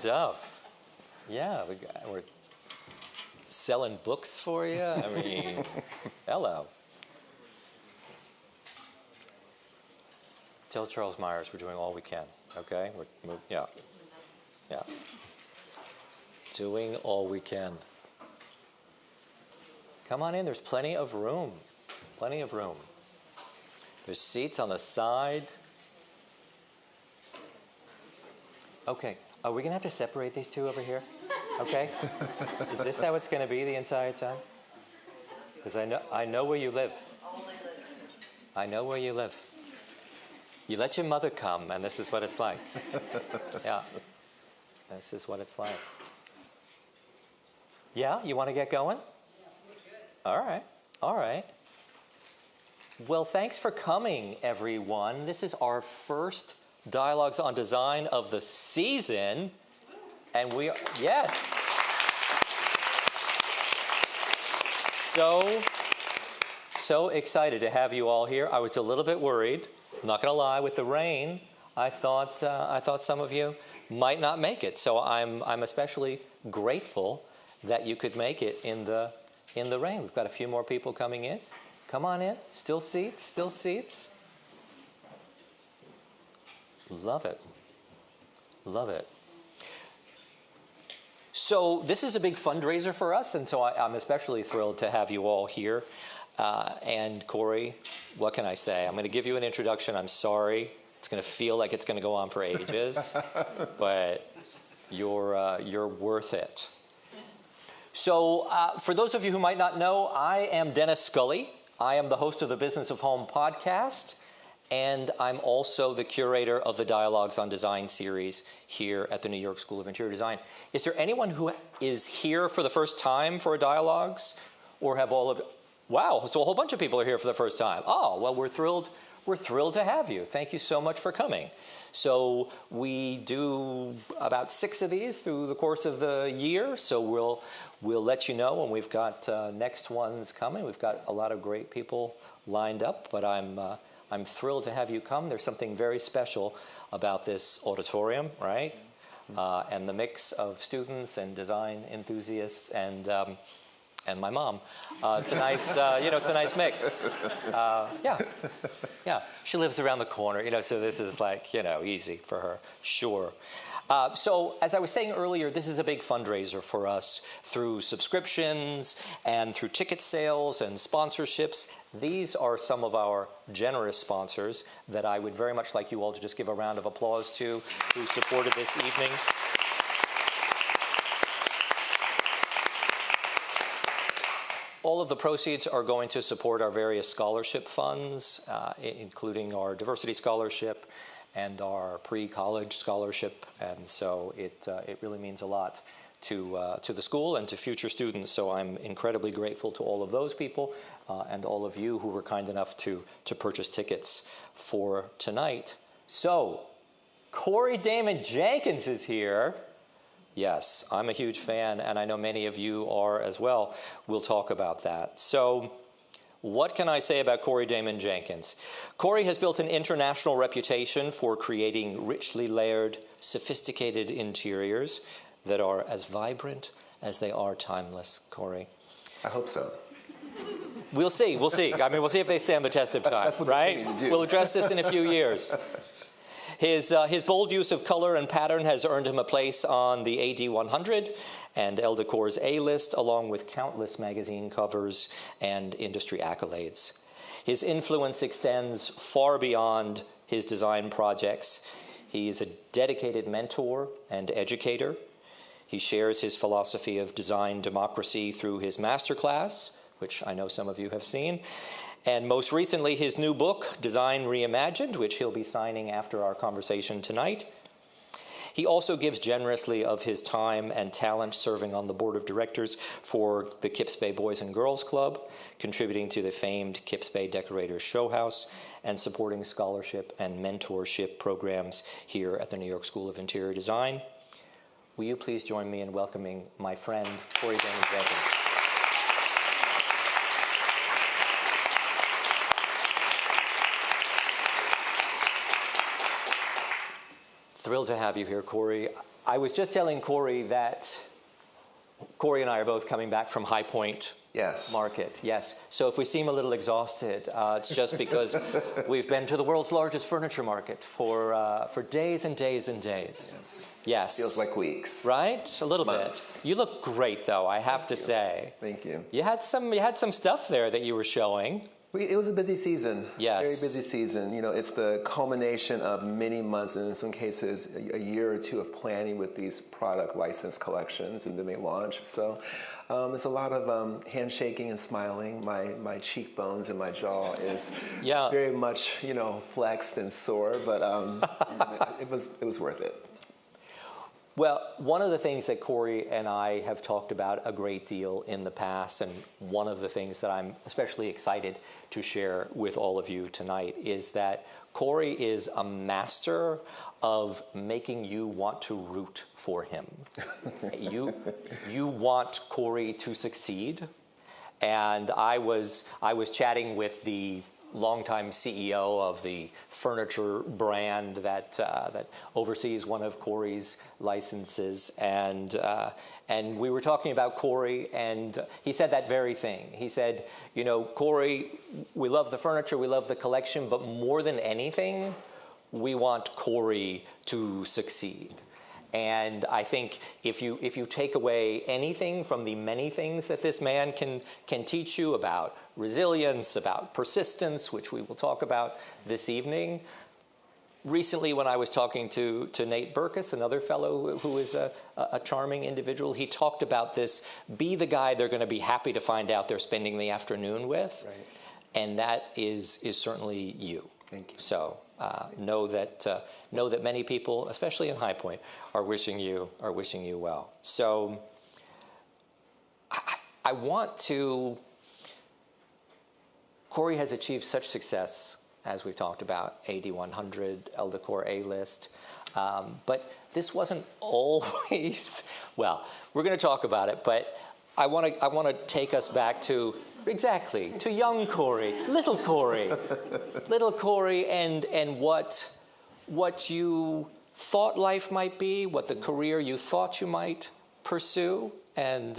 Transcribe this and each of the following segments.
Stuff. Yeah, we're selling books for you. I mean, hello. Tell Charles Myers we're doing all we can, okay? Yeah. Doing all we can. Come on in, there's plenty of room. Plenty of room. There's seats on the side. Okay. Are we going to have to separate these two over here? Okay? Is this how it's going to be the entire time? Because I know where you live. I know where you live. You let your mother come, and this is what it's like. Yeah. This is what it's like. Yeah? You want to get going? All right. All right. Well, thanks for coming, everyone. This is our first Dialogues on Design of the season, and we are, yes. So excited to have you all here. I was a little bit worried, I'm not going to lie, with the rain. I thought some of you might not make it, so I'm especially grateful that you could make it in the rain. We've got a few more people coming in. Come on in. Still seats, still seats. Love it. Love it. So this is a big fundraiser for us, and so I'm especially thrilled to have you all here. And Corey, what can I say? I'm going to give you an introduction. I'm sorry. It's going to feel like it's going to go on for ages, but you're worth it. So for those of you who might not know, I am Dennis Scully. I am the host of the Business of Home podcast. And I'm also the curator of the Dialogues on Design series here at the New York School of Interior Design. Is there anyone who is here for the first time for a Dialogues? Or have all of, wow, so a whole bunch of people are here for the first time. Oh, well, we're thrilled to have you. Thank you so much for coming. So we do about 6 of these through the course of the year. So we'll let you know when we've got next ones coming. We've got a lot of great people lined up, but I'm thrilled to have you come. There's something very special about this auditorium, right? And the mix of students and design enthusiasts and my mom. It's a nice, it's a nice mix. Yeah. She lives around the corner, so this is like, easy for her, sure. So as I was saying earlier, this is a big fundraiser for us through subscriptions and through ticket sales and sponsorships. These are some of our generous sponsors that I would very much like you all to just give a round of applause to, who supported this evening. All of the proceeds are going to support our various scholarship funds, including our diversity scholarship and our pre-college scholarship, and so it really means a lot to the school and to future students. So I'm incredibly grateful to all of those people and all of you who were kind enough to purchase tickets for tonight. So Corey Damen Jenkins is here. Yes, I'm a huge fan, and I know many of you are as well. We'll talk about that. So what can I say about Corey Damen Jenkins? Corey has built an international reputation for creating richly layered, sophisticated interiors that are as vibrant as they are timeless, Corey. I hope so. We'll see. I mean, we'll see if they stand the test of time, that's what right? To do. We'll address this in a few years. His bold use of color and pattern has earned him a place on the AD 100 and ELLE Décor's A-list, along with countless magazine covers and industry accolades. His influence extends far beyond his design projects. He is a dedicated mentor and educator. He shares his philosophy of design democracy through his masterclass, which I know some of you have seen, and most recently his new book, Design Reimagined, which he'll be signing after our conversation tonight. He also gives generously of his time and talent serving on the board of directors for the Kips Bay Boys and Girls Club, contributing to the famed Kips Bay Decorators Show House, and supporting scholarship and mentorship programs here at the New York School of Interior Design. Will you please join me in welcoming my friend, Corey Damen Jenkins. Thrilled to have you here, Corey. I was just telling Corey that Corey and I are both coming back from High Point Market. Yes. So if we seem a little exhausted, it's just because we've been to the world's largest furniture market for days and days and days. Yes. Feels like weeks. Right? A little Months. bit. You look great, though, I have to say. Thank you. You had some stuff there that you were showing. It was a busy season. Yes. Very busy season. You know, it's the culmination of many months, and in some cases, a year or two of planning with these product license collections, and then they launch. So it's a lot of handshaking and smiling. My cheekbones and my jaw is very much, you know, flexed and sore, but it was worth it. Well, one of the things that Corey and I have talked about a great deal in the past, and one of the things that I'm especially excited to share with all of you tonight, is that Corey is a master of making you want to root for him. You want Corey to succeed, and I was chatting with the longtime CEO of the furniture brand that oversees one of Corey's licenses, and we were talking about Corey, and he said that very thing. He said, you know, Corey, we love the furniture, we love the collection, but more than anything, we want Corey to succeed. And I think if you take away anything from the many things that this man can teach you about resilience, about persistence, which we will talk about this evening. Recently, when I was talking to Nate Burkus, another fellow who is a charming individual, he talked about this: be the guy they're going to be happy to find out they're spending the afternoon with, right. And that is certainly you. Thank you. So know that many people, especially in High Point, are wishing you well. So I want to. Corey has achieved such success, as we've talked about, AD100, ELLE Décor A-list, but this wasn't always. Well, we're going to talk about it, but I want to take us back to. Exactly, to young Corey, little Corey, and what you thought life might be, what the career you thought you might pursue, and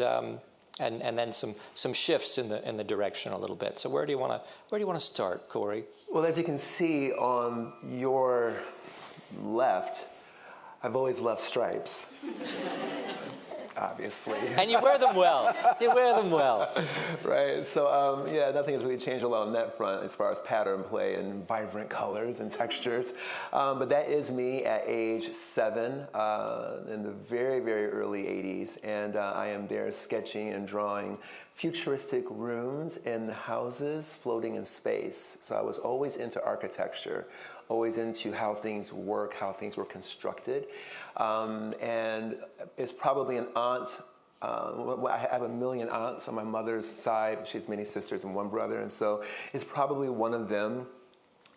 then some shifts in the direction a little bit. So where do you want to start, Corey? Well, as you can see on your left, I've always loved stripes. Obviously. And you wear them well. You wear them well. Right. So, nothing has really changed a lot on that front as far as pattern play and vibrant colors and textures. But that is me at age 7 in the very, very early 80s. And I am there sketching and drawing futuristic rooms and houses floating in space. So I was always into architecture, always into how things work, how things were constructed. And it's probably an aunt. I have a million aunts on my mother's side. She has many sisters and one brother. And so it's probably one of them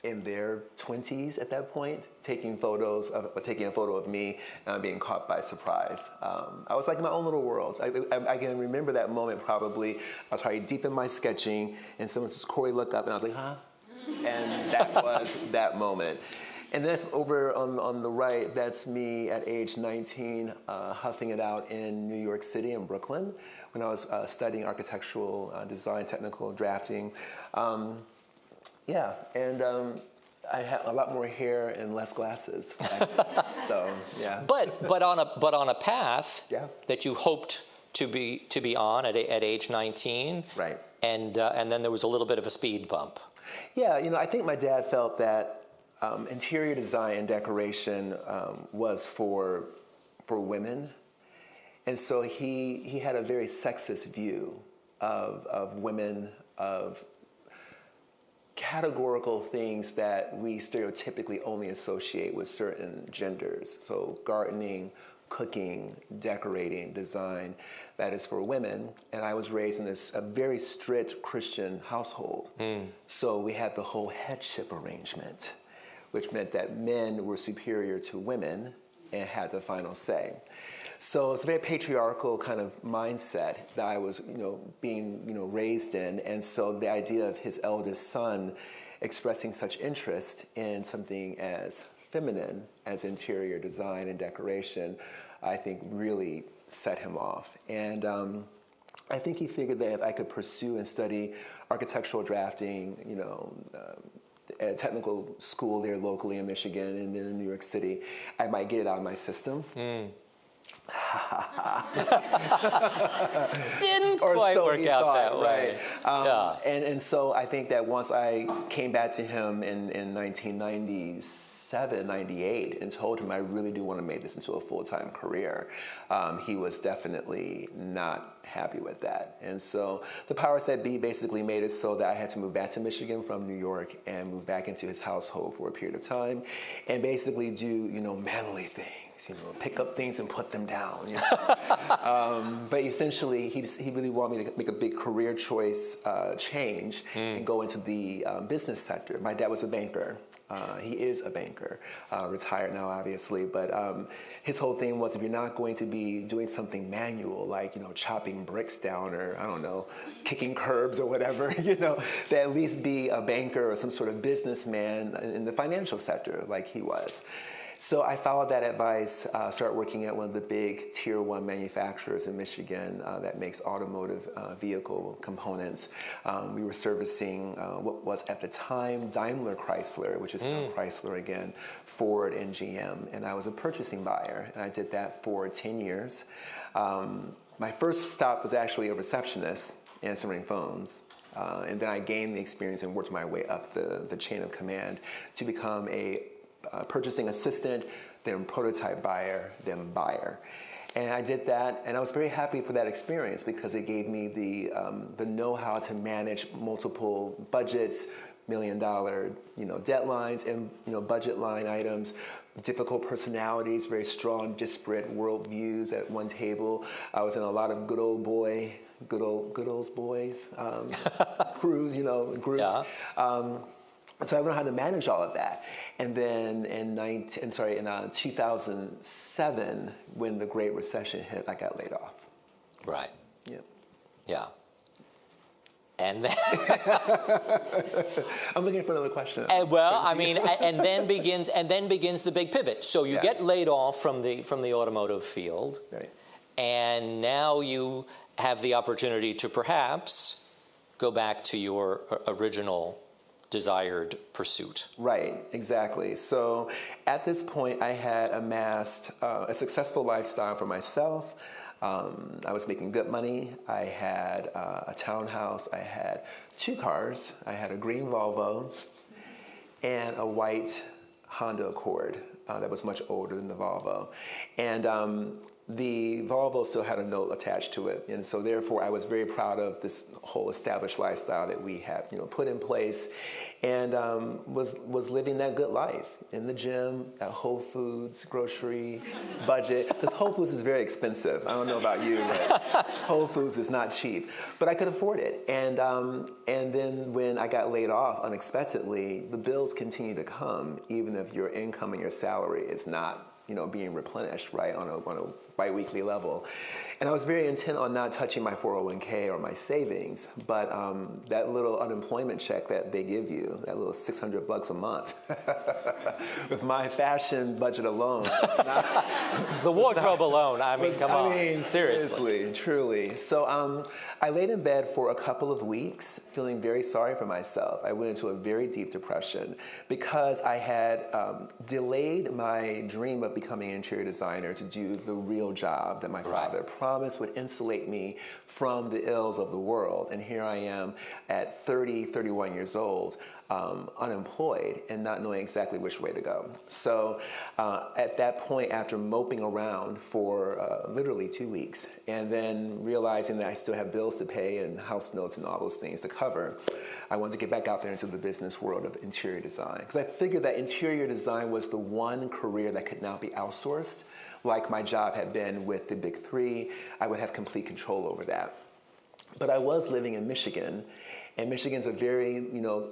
in their 20s at that point, taking a photo of me being caught by surprise. I was like in my own little world. I can remember that moment probably. I was probably deep in my sketching, and someone says, "Corey, look up," and I was like, "Huh?" And that was that moment. And that's over on the right, that's me at age 19, huffing it out in New York City and Brooklyn when I was studying architectural design, technical drafting. I had a lot more hair and less glasses. So, yeah. But on a path that you hoped to be on at age 19. Right. And then there was a little bit of a speed bump. Yeah, I think my dad felt that interior design and decoration was for women. And so he had a very sexist view of women, of categorical things that we stereotypically only associate with certain genders. So gardening, cooking, decorating, design, that is for women. And I was raised in a very strict Christian household. So we had the whole headship arrangement, which meant that men were superior to women and had the final say. So it's a very patriarchal kind of mindset that I was, being, raised in. And so the idea of his eldest son expressing such interest in something as feminine as interior design and decoration I think really set him off. And I think he figured that if I could pursue and study architectural drafting, at a technical school there locally in Michigan and then in New York City, I might get it out of my system. Didn't quite work out that way. Right. And so I think that once I came back to him in 1997, 98, and told him I really do want to make this into a full-time career, he was definitely not happy with that. And so the powers that be basically made it so that I had to move back to Michigan from New York and move back into his household for a period of time and basically do, manly things, pick up things and put them down. But essentially, he really wanted me to make a big career choice change and go into the business sector. My dad was a banker. He is a banker, retired now, obviously. But his whole thing was, if you're not going to be doing something manual, like chopping bricks down, or I don't know, kicking curbs or whatever, to at least be a banker or some sort of businessman in the financial sector, like he was. So I followed that advice, started working at one of the big Tier 1 manufacturers in Michigan that makes automotive vehicle components. We were servicing what was at the time Daimler Chrysler, which is now Chrysler again, Ford and GM. And I was a purchasing buyer, and I did that for 10 years. My first stop was actually a receptionist answering phones. And then I gained the experience and worked my way up the chain of command to become a purchasing assistant, then prototype buyer, then buyer. And I did that, and I was very happy for that experience because it gave me the know-how to manage multiple budgets, $1 million, deadlines, and budget line items, difficult personalities, very strong, disparate worldviews at one table. I was in a lot of good old boys crews, groups. Yeah. So I learned how to manage all of that. And then in 2007, when the Great Recession hit, I got laid off. Right. Yeah. Yeah. And then I'm looking for another question. and then begins the big pivot. So you get laid off from the automotive field. Right. And now you have the opportunity to perhaps go back to your original desired pursuit. Right, exactly. So at this point, I had amassed a successful lifestyle for myself. I was making good money. I had a townhouse. I had 2 cars. I had a green Volvo and a white Honda Accord that was much older than the Volvo. And the Volvo still had a note attached to it. And so therefore, I was very proud of this whole established lifestyle that we have put in place, and was living that good life in the gym, at Whole Foods, grocery, budget. Because Whole Foods is very expensive. I don't know about you, but Whole Foods is not cheap. But I could afford it. And then when I got laid off unexpectedly, the bills continue to come, even if your income and your salary is not being replenished, right, on a bi-weekly level. And I was very intent on not touching my 401k or my savings, but that little unemployment check that they give you, that little $600 a month, with my fashion budget alone. The wardrobe alone, come on. Seriously, truly. So I laid in bed for a couple of weeks, feeling very sorry for myself. I went into a very deep depression because I had delayed my dream of becoming an interior designer to do the real job that my father promised would insulate me from the ills of the world. And here I am at 30, 31 years old, unemployed and not knowing exactly which way to go. So at that point, after moping around for literally 2 weeks, and then realizing that I still have bills to pay and house notes and all those things to cover, I wanted to get back out there into the business world of interior design. Because I figured that interior design was the one career that could now be outsourced. Like my job had been with the big 3, I would have complete control over that. But I was living in Michigan, and Michigan's a very,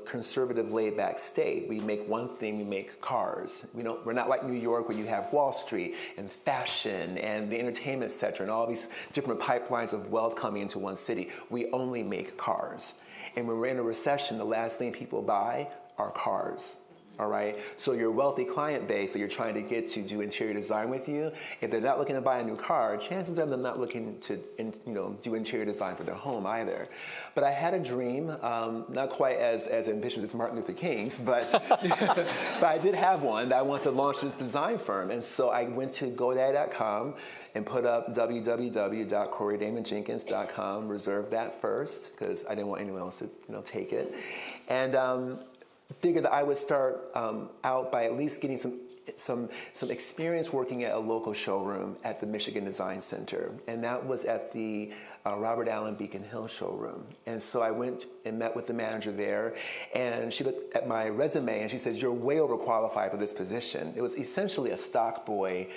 conservative, laid-back state. We make one thing, we make cars. We're not like New York where you have Wall Street and fashion and the entertainment sector and all these different pipelines of wealth coming into one city. We only make cars. And when we're in a recession, the last thing people buy are cars, all right? So your wealthy client base that you're trying to get to do interior design with you, if they're not looking to buy a new car, chances are they're not looking to do interior design for their home either. But I had a dream, not quite as ambitious as Martin Luther King's, but, but I did have one that I wanted to launch this design firm. And so I went to GoDaddy.com and put up www.CoreyDamenJenkins.com, reserved that first, because I didn't want anyone else to take it. And figured that I would start out by at least getting some experience working at a local showroom at the Michigan Design Center. And that was at the Robert Allen Beacon Hill showroom. And so I went and met with the manager there, and she looked at my resume and she says, "You're way overqualified for this position." It was essentially a stock boy,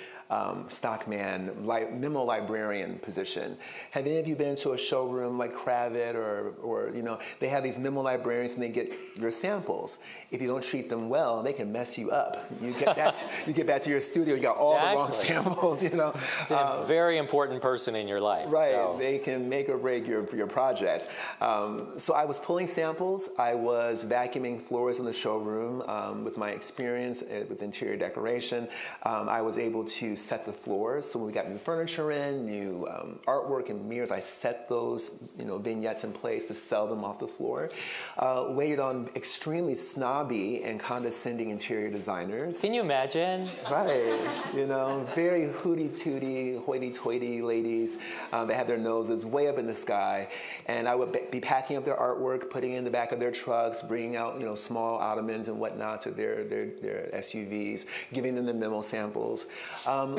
stockman, memo librarian position. Have any of you been to a showroom like Kravet or they have these memo librarians and they get your samples. If you don't treat them well, they can mess you up. You get back to your studio, you got all the wrong samples, It's a very important person in your life. Right, so. They can make or break your project. So I was pulling samples, I was vacuuming floors in the showroom. With my experience with interior decoration, I was able to set the floors. So when we got new furniture in, new artwork and mirrors, I set those vignettes in place to sell them off the floor. Waited on extremely snobby and condescending interior designers. Can you imagine? Right, very hooty-tooty, hoity-toity ladies that had their noses way up in the sky. And I would be packing up their artwork, putting it in the back of their trucks, bringing out small ottomans and whatnot to their SUVs, giving them the memo samples.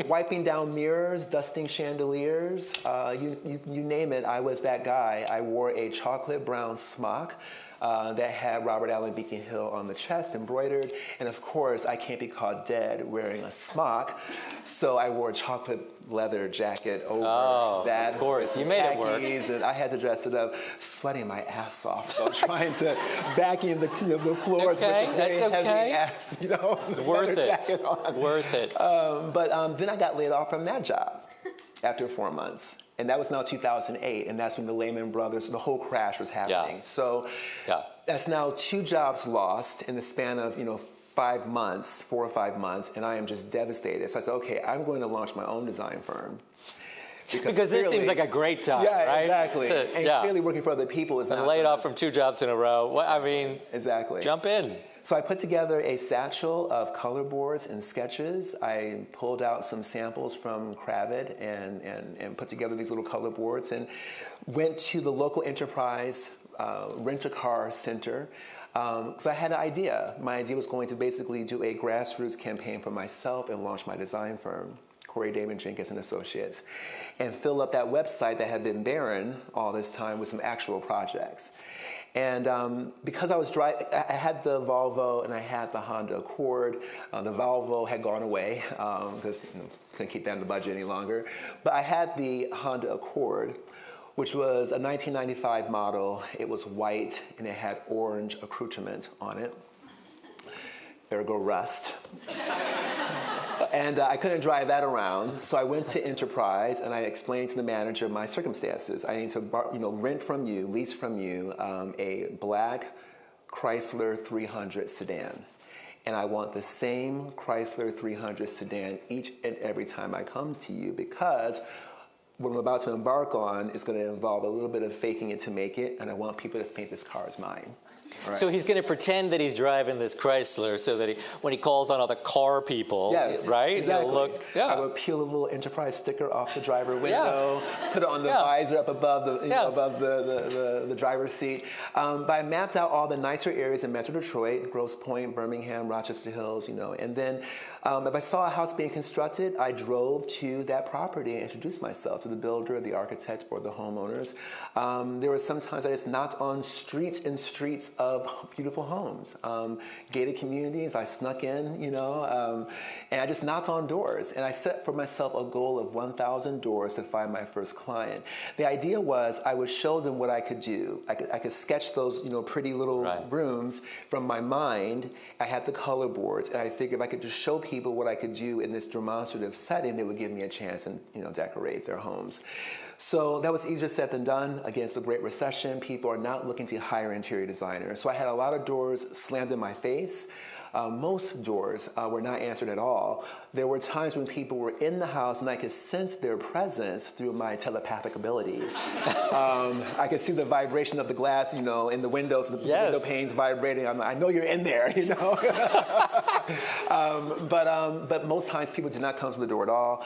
Wiping down mirrors, dusting chandeliers, you name it, I was that guy. I wore a chocolate brown smock that had Robert Allen Beacon Hill on the chest embroidered, and of course I can't be caught dead wearing a smock, so I wore a chocolate leather jacket over that. Of course, you made it work. And I had to dress it up, sweating my ass off, so trying to vacuum the floors with this very heavy ass, Worth it. jacket on. Worth it. But then I got laid off from that job after 4 months. And that was now 2008, and that's when the Lehman Brothers, the whole crash was happening. So that's now 2 jobs lost in the span of 4 or 5 months, and I am just devastated. So I said, okay, I'm going to launch my own design firm. Because this seems like a great time, right? Exactly. And clearly working for other people is not. And laid off from 2 jobs in a row. Exactly. Jump in. So I put together a satchel of color boards and sketches. I pulled out some samples from Kravet and put together these little color boards and went to the local enterprise rent-a-car center because I had an idea. My idea was going to basically do a grassroots campaign for myself and launch my design firm, Corey Damen Jenkins Associates, and fill up that website that had been barren all this time with some actual projects. And because I was driving, I had the Volvo and I had the Honda Accord. The Volvo had gone away because couldn't keep that in the budget any longer. But I had the Honda Accord, which was a 1995 model. It was white and it had orange accoutrement on it. Ergo rust. And I couldn't drive that around, so I went to Enterprise and I explained to the manager my circumstances. I need to rent from you, lease from you, a black Chrysler 300 sedan. And I want the same Chrysler 300 sedan each and every time I come to you, because what I'm about to embark on is going to involve a little bit of faking it to make it, and I want people to think this car is mine. Right. So he's going to pretend that he's driving this Chrysler so that when he calls on other car people, right? Exactly. He'll look, I would peel a little Enterprise sticker off the driver window, put it on the visor up above the driver's seat. But I mapped out all the nicer areas in Metro Detroit, Grosse Pointe, Birmingham, Rochester Hills, and then if I saw a house being constructed, I drove to that property and introduced myself to the builder, the architect, or the homeowners. There were some times I just knocked on streets and streets of beautiful homes. Gated communities, I snuck in, and I just knocked on doors. And I set for myself a goal of 1,000 doors to find my first client. The idea was I would show them what I could do. I could sketch those, pretty little rooms from my mind. I had the color boards, and I figured if I could just show people what I could do in this demonstrative setting, they would give me a chance and decorate their homes. So that was easier said than done. Against the Great Recession, people are not looking to hire interior designers. So I had a lot of doors slammed in my face. most doors were not answered at all. There were times when people were in the house and I could sense their presence through my telepathic abilities. I could see the vibration of the glass, in the windows, the window panes vibrating. I know you're in there, But most times people did not come to the door at all.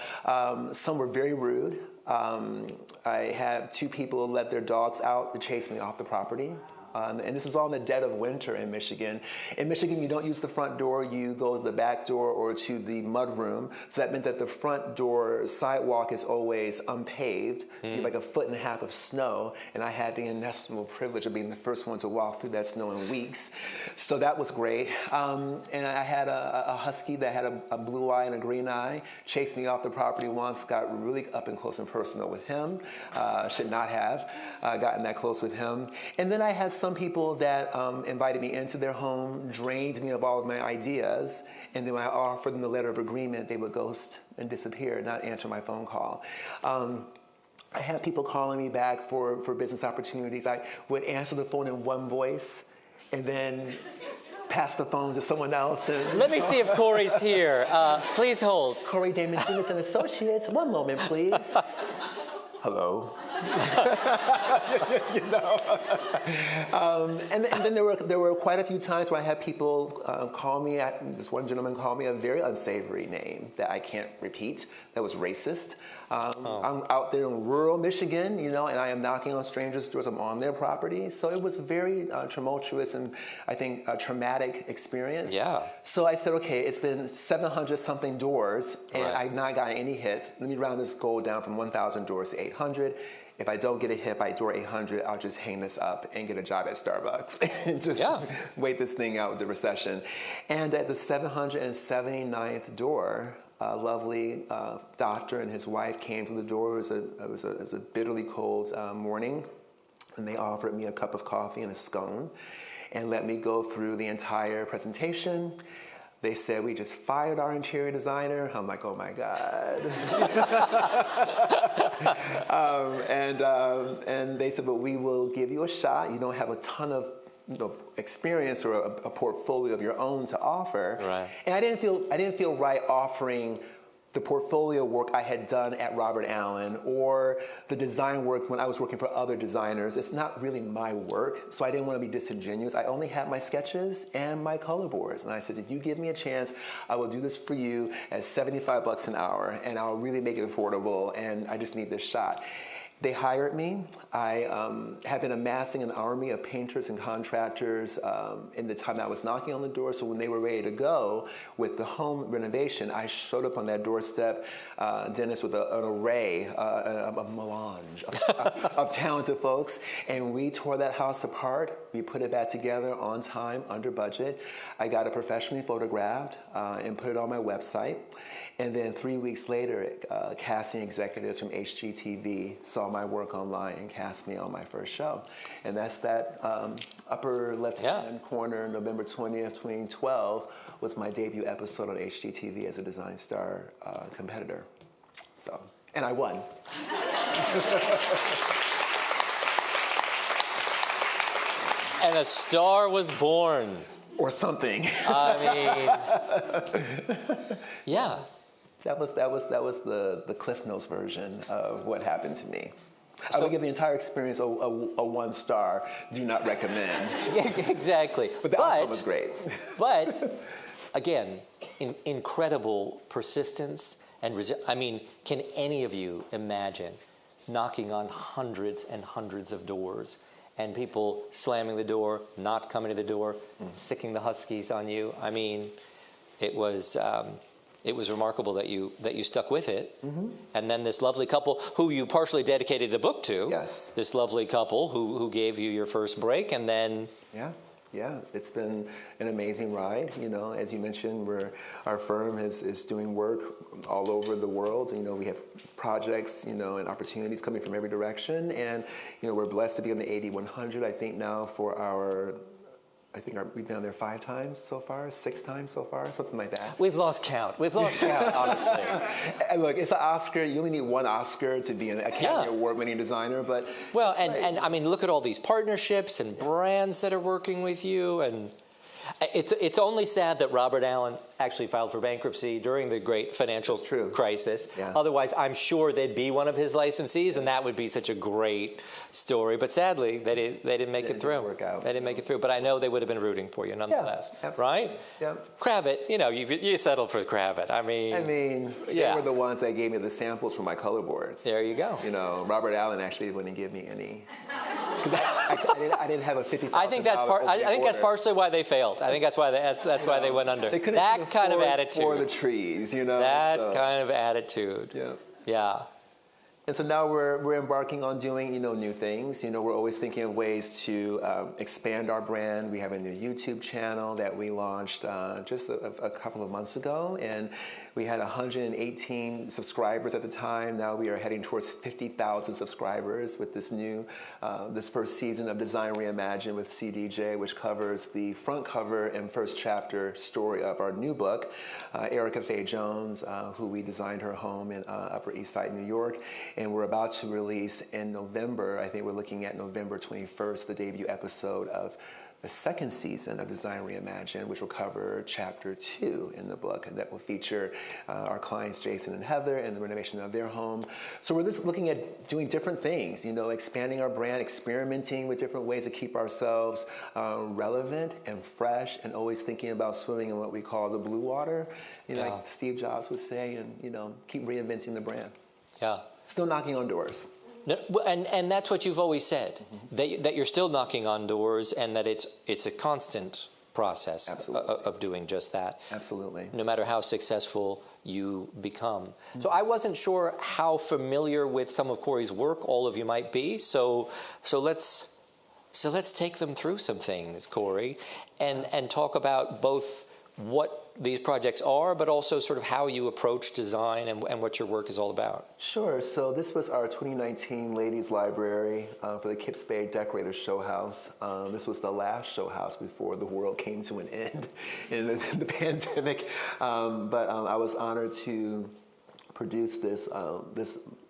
Some were very rude. I had 2 people let their dogs out to chase me off the property. And this is all in the dead of winter in Michigan. In Michigan, you don't use the front door, you go to the back door or to the mud room. So that meant that the front door sidewalk is always unpaved. So you have like 1.5 feet of snow. And I had the inestimable privilege of being the first one to walk through that snow in weeks. So that was great. And I had a husky that had a blue eye and a green eye, chased me off the property once, got really up and close and personal with him. Should not have gotten that close with him. And then I had some people that invited me into their home, drained me of all of my ideas, and then when I offered them the letter of agreement, they would ghost and disappear, not answer my phone call. I had people calling me back for business opportunities. I would answer the phone in one voice, and then pass the phone to someone else. And, Let me see if Corey's here. Please hold. Corey Damen Jenkins Associates. One moment, please. Hello. And then there were quite a few times where I had people call me. This one gentleman called me a very unsavory name that I can't repeat. That was racist. I'm out there in rural Michigan, and I am knocking on strangers' doors. I'm on their property, so it was very tumultuous and I think a traumatic experience. Yeah. So I said, okay, it's been 700 something doors, and I've not gotten any hits. Let me round this goal down from 1,000 doors to 800. If I don't get a hit by door 800, I'll just hang this up and get a job at Starbucks and just wait this thing out with the recession. And at the 779th door, a lovely doctor and his wife came to the door. It was a bitterly cold morning, and they offered me a cup of coffee and a scone and let me go through the entire presentation. They said, we just fired our interior designer. I'm like, oh my God. And they said, but we will give you a shot. You don't have a ton of experience or a portfolio of your own to offer. Right. And I didn't feel right offering the portfolio work I had done at Robert Allen or the design work when I was working for other designers. It's not really my work, so I didn't want to be disingenuous. I only had my sketches and my color boards. And I said, if you give me a chance, I will do this for you at $75 an hour, and I'll really make it affordable, and I just need this shot. They hired me. I have been amassing an army of painters and contractors in the time I was knocking on the door. So when they were ready to go with the home renovation, I showed up on that doorstep, Dennis, with an array, a melange of talented folks. And we tore that house apart. We put it back together on time, under budget. I got it professionally photographed and put it on my website. And then 3 weeks later, casting executives from HGTV saw my work online and cast me on my first show. And that's that upper left-hand corner, November 20th, 2012, was my debut episode on HGTV as a Design Star competitor. So, and I won. And a star was born. Or something. I mean, yeah. That was the Cliff Notes version of what happened to me. I would give the entire experience a 1 star. Do not recommend. Exactly. But the outcome was great. But again, incredible persistence and I mean, can any of you imagine knocking on hundreds and hundreds of doors and people slamming the door, not coming to the door, sicking the huskies on you? I mean, it was remarkable that you stuck with it. And then this lovely couple who you partially dedicated the book to. Yes. This lovely couple who gave you your first break, and then. Yeah, it's been an amazing ride. As you mentioned, our firm is doing work all over the world. We have projects, and opportunities coming from every direction. And, we're blessed to be on the 8100, I think now we've been on there 5 times so far, 6 times so far, something like that. We've lost count, honestly. And look, it's an Oscar. You only need 1 Oscar to be an Academy Award-winning designer, but... Well, and I mean, look at all these partnerships and brands that are working with you. And It's only sad that Robert Allen actually filed for bankruptcy during the great financial crisis. Yeah. Otherwise, I'm sure they'd be one of his licensees, and that would be such a great story. But sadly, they didn't make it through. Didn't work out. They didn't make it through. But I know they would have been rooting for you nonetheless. Yeah, absolutely. Right? Yep. Kravit, you settled for Kravit. I mean, they were the ones that gave me the samples for my color boards. There you go. Robert Allen actually wouldn't give me any. Because I didn't have a $50,000. I think that's partially why they failed. I think that's why they went under. They couldn't that kind of attitude. For the trees, That kind of attitude. Yeah. Yeah. And so now we're embarking on doing new things. We're always thinking of ways to expand our brand. We have a new YouTube channel that we launched just a couple of months ago, and we had 118 subscribers at the time. Now we are heading towards 50,000 subscribers with this first season of Design Reimagined with CDJ, which covers the front cover and first chapter story of our new book. Erica Faye Jones, who we designed her home in Upper East Side, New York. And we're about to release in November, I think we're looking at November 21st, the debut episode of the second season of Design Reimagined, which will cover chapter 2 in the book, and that will feature our clients Jason and Heather and the renovation of their home. So we're just looking at doing different things, expanding our brand, experimenting with different ways to keep ourselves relevant and fresh, and always thinking about swimming in what we call the blue water, like Steve Jobs would say, and keep reinventing the brand. Yeah. Still knocking on doors. No, and that's what you've always said, that you're still knocking on doors, and that it's a constant process of doing just that. Absolutely. No matter how successful you become. So I wasn't sure how familiar with some of Corey's work all of you might be. So let's take them through some things, Corey, and talk about both what these projects are, but also sort of how you approach design and what your work is all about. Sure. So this was our 2019 Ladies Library for the Kips Bay Decorators Show House. This was the last show house before the world came to an end in the pandemic. But I was honored to produce this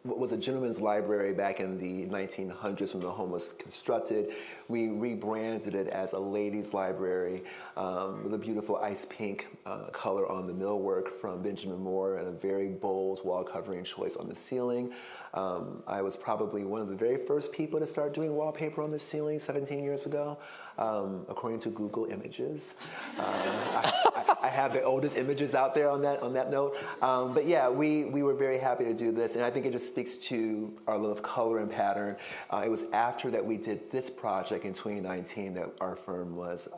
what was a gentleman's library back in the 1900s when the home was constructed. We rebranded it as a ladies' library with a beautiful ice pink color on the millwork from Benjamin Moore and a very bold wall covering choice on the ceiling. I was probably one of the very first people to start doing wallpaper on the ceiling 17 years ago, according to Google Images. I have the oldest images out there on that note. But yeah, we were very happy to do this, and I think it just speaks to our love of color and pattern. It was after that we did this project in 2019 that our firm was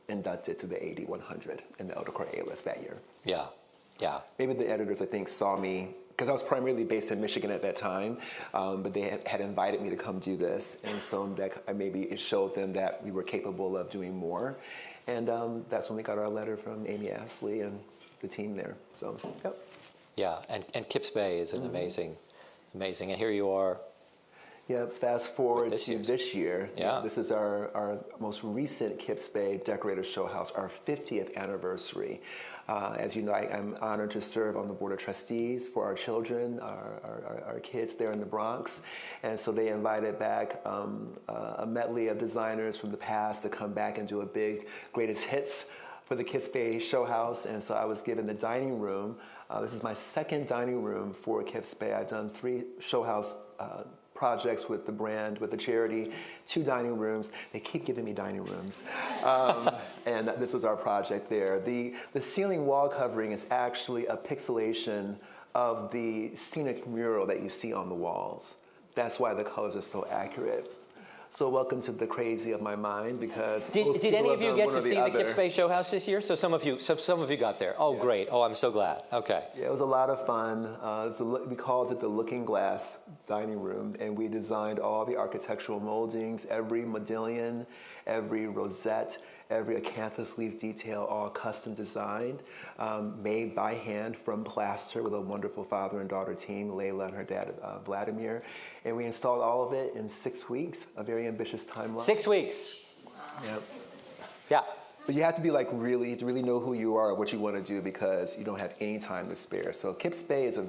inducted to the AD 100 in the Décor A-list that year. Yeah, yeah. Maybe the editors, I think, saw me, because I was primarily based in Michigan at that time, but they had invited me to come do this, and so that maybe it showed them that we were capable of doing more, and that's when we got our letter from Amy Astley and the team there. So, yep. Yeah, and Kips Bay is an amazing, and here you are. Yeah, fast forward to this year. Yeah. This is our most recent Kips Bay Decorators Show House, our 50th anniversary. As you know, I'm honored to serve on the Board of Trustees for our children, our kids there in the Bronx. And so they invited back a medley of designers from the past to come back and do a big greatest hits for the Kips Bay Show House. And so I was given the dining room. This is my second dining room for Kips Bay. I've done 3 show house projects with the brand, with the charity, 2 dining rooms. They keep giving me dining rooms. And this was our project there. The ceiling wall covering is actually a pixelation of the scenic mural that you see on the walls. That's why the colors are so accurate. So welcome to the crazy of my mind, because did any of you get to see the Kips Bay Show House this year? So some of you got there. Oh, yeah. Great. Oh, I'm so glad. Okay. Yeah, it was a lot of fun. We called it the Looking Glass Dining Room, and we designed all the architectural moldings, every modillion, every rosette, every acanthus leaf detail, all custom designed, made by hand from plaster with a wonderful father and daughter team, Layla and her dad, Vladimir. And we installed all of it in 6 weeks, a very ambitious timeline. 6 weeks. Yep. Yeah. But you have to be to really know who you are and what you want to do, because you don't have any time to spare. So Kips Bay is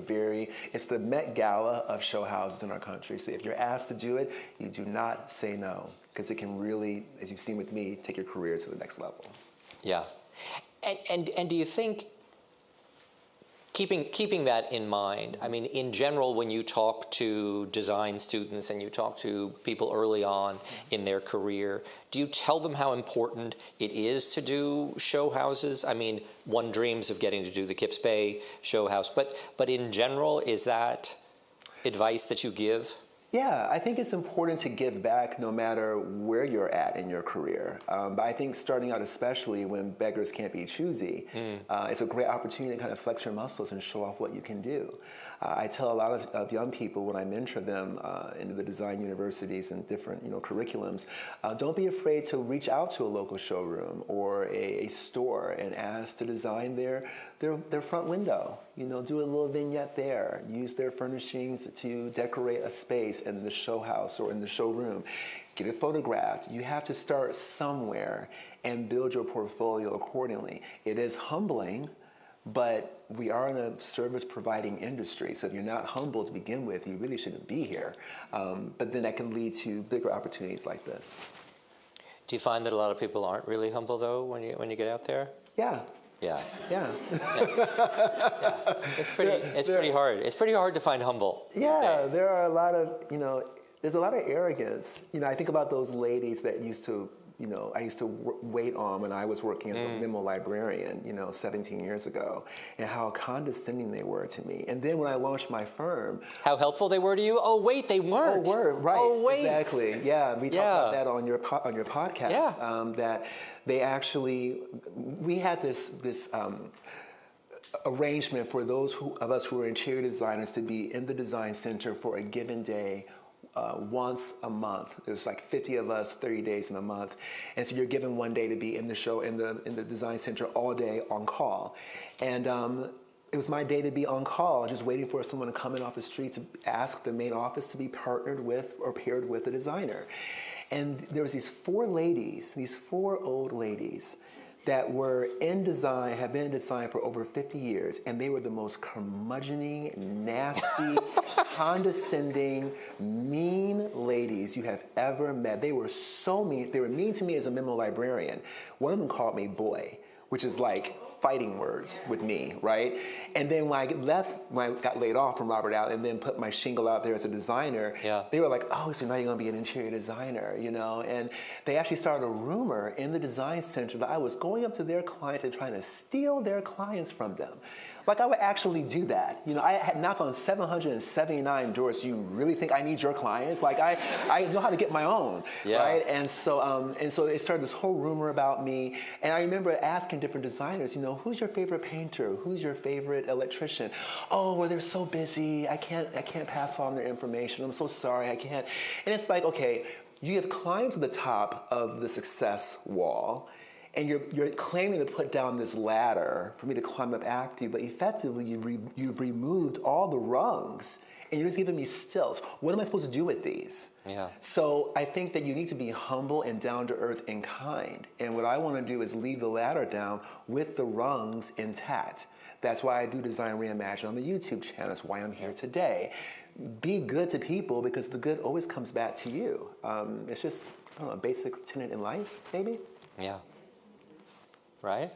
it's the Met Gala of show houses in our country. So if you're asked to do it, you do not say no, because it can really, as you've seen with me, take your career to the next level. Yeah. And do you think, keeping that in mind, I mean, in general, when you talk to design students and you talk to people early on in their career, do you tell them how important it is to do show houses? I mean, one dreams of getting to do the Kips Bay show house, but in general, is that advice that you give? Yeah, I think it's important to give back no matter where you're at in your career. But I think starting out, especially when beggars can't be choosy, it's a great opportunity to kind of flex your muscles and show off what you can do. I tell a lot of young people when I mentor them into the design universities and different curriculums, don't be afraid to reach out to a local showroom or a store and ask to design their front window. Do a little vignette there. Use their furnishings to decorate a space in the show house or in the showroom. Get it photographed. You have to start somewhere and build your portfolio accordingly. It is humbling, but we are in a service-providing industry, so if you're not humble to begin with, you really shouldn't be here. But then that can lead to bigger opportunities like this. Do you find that a lot of people aren't really humble, though, when you get out there? Yeah. Yeah. Yeah. Yeah. It's pretty hard. It's pretty hard to find humble. Yeah, there are a lot of, there's a lot of arrogance. I think about those ladies that I used to wait on when I was working as a memo librarian, 17 years ago, and how condescending they were to me. And then when I launched my firm, how helpful they were to you? Oh wait, they weren't. Oh, were right. Oh wait, exactly. Yeah, we talked about that on your podcast. Yeah. That they actually, we had this arrangement for those of us who are interior designers to be in the design center for a given day. Once a month. There's like 50 of us, 30 days in a month. And so you're given one day to be in the show, in the design center all day on call. And it was my day to be on call, just waiting for someone to come in off the street to ask the main office to be partnered with or paired with the designer. And there was these four old ladies that were in design, have been in design for over 50 years, and they were the most curmudgeon-y, nasty, condescending, mean ladies you have ever met. They were so mean. They were mean to me as a memo librarian. One of them called me boy, which is like fighting words with me, right? And then when I got laid off from Robert Allen and then put my shingle out there as a designer, they were like, oh, so now you're gonna be an interior designer, And they actually started a rumor in the design center that I was going up to their clients and trying to steal their clients from them. Like I would actually do that. I had knocked on 779 doors. Do you really think I need your clients? Like I know how to get my own, right? And so they started this whole rumor about me. And I remember asking different designers, who's your favorite painter? Who's your favorite electrician? Oh, well, they're so busy. I can't pass on their information. I'm so sorry, I can't. And it's like, okay, you have climbed to the top of the success wall. And you're claiming to put down this ladder for me to climb up after you, but effectively you've removed all the rungs and you're just giving me stilts. What am I supposed to do with these? Yeah. So I think that you need to be humble and down to earth and kind. And what I want to do is leave the ladder down with the rungs intact. That's why I do Design Reimagined on the YouTube channel. That's why I'm here today. Be good to people because the good always comes back to you. It's just, I don't know, a basic tenet in life, maybe? Yeah. Right?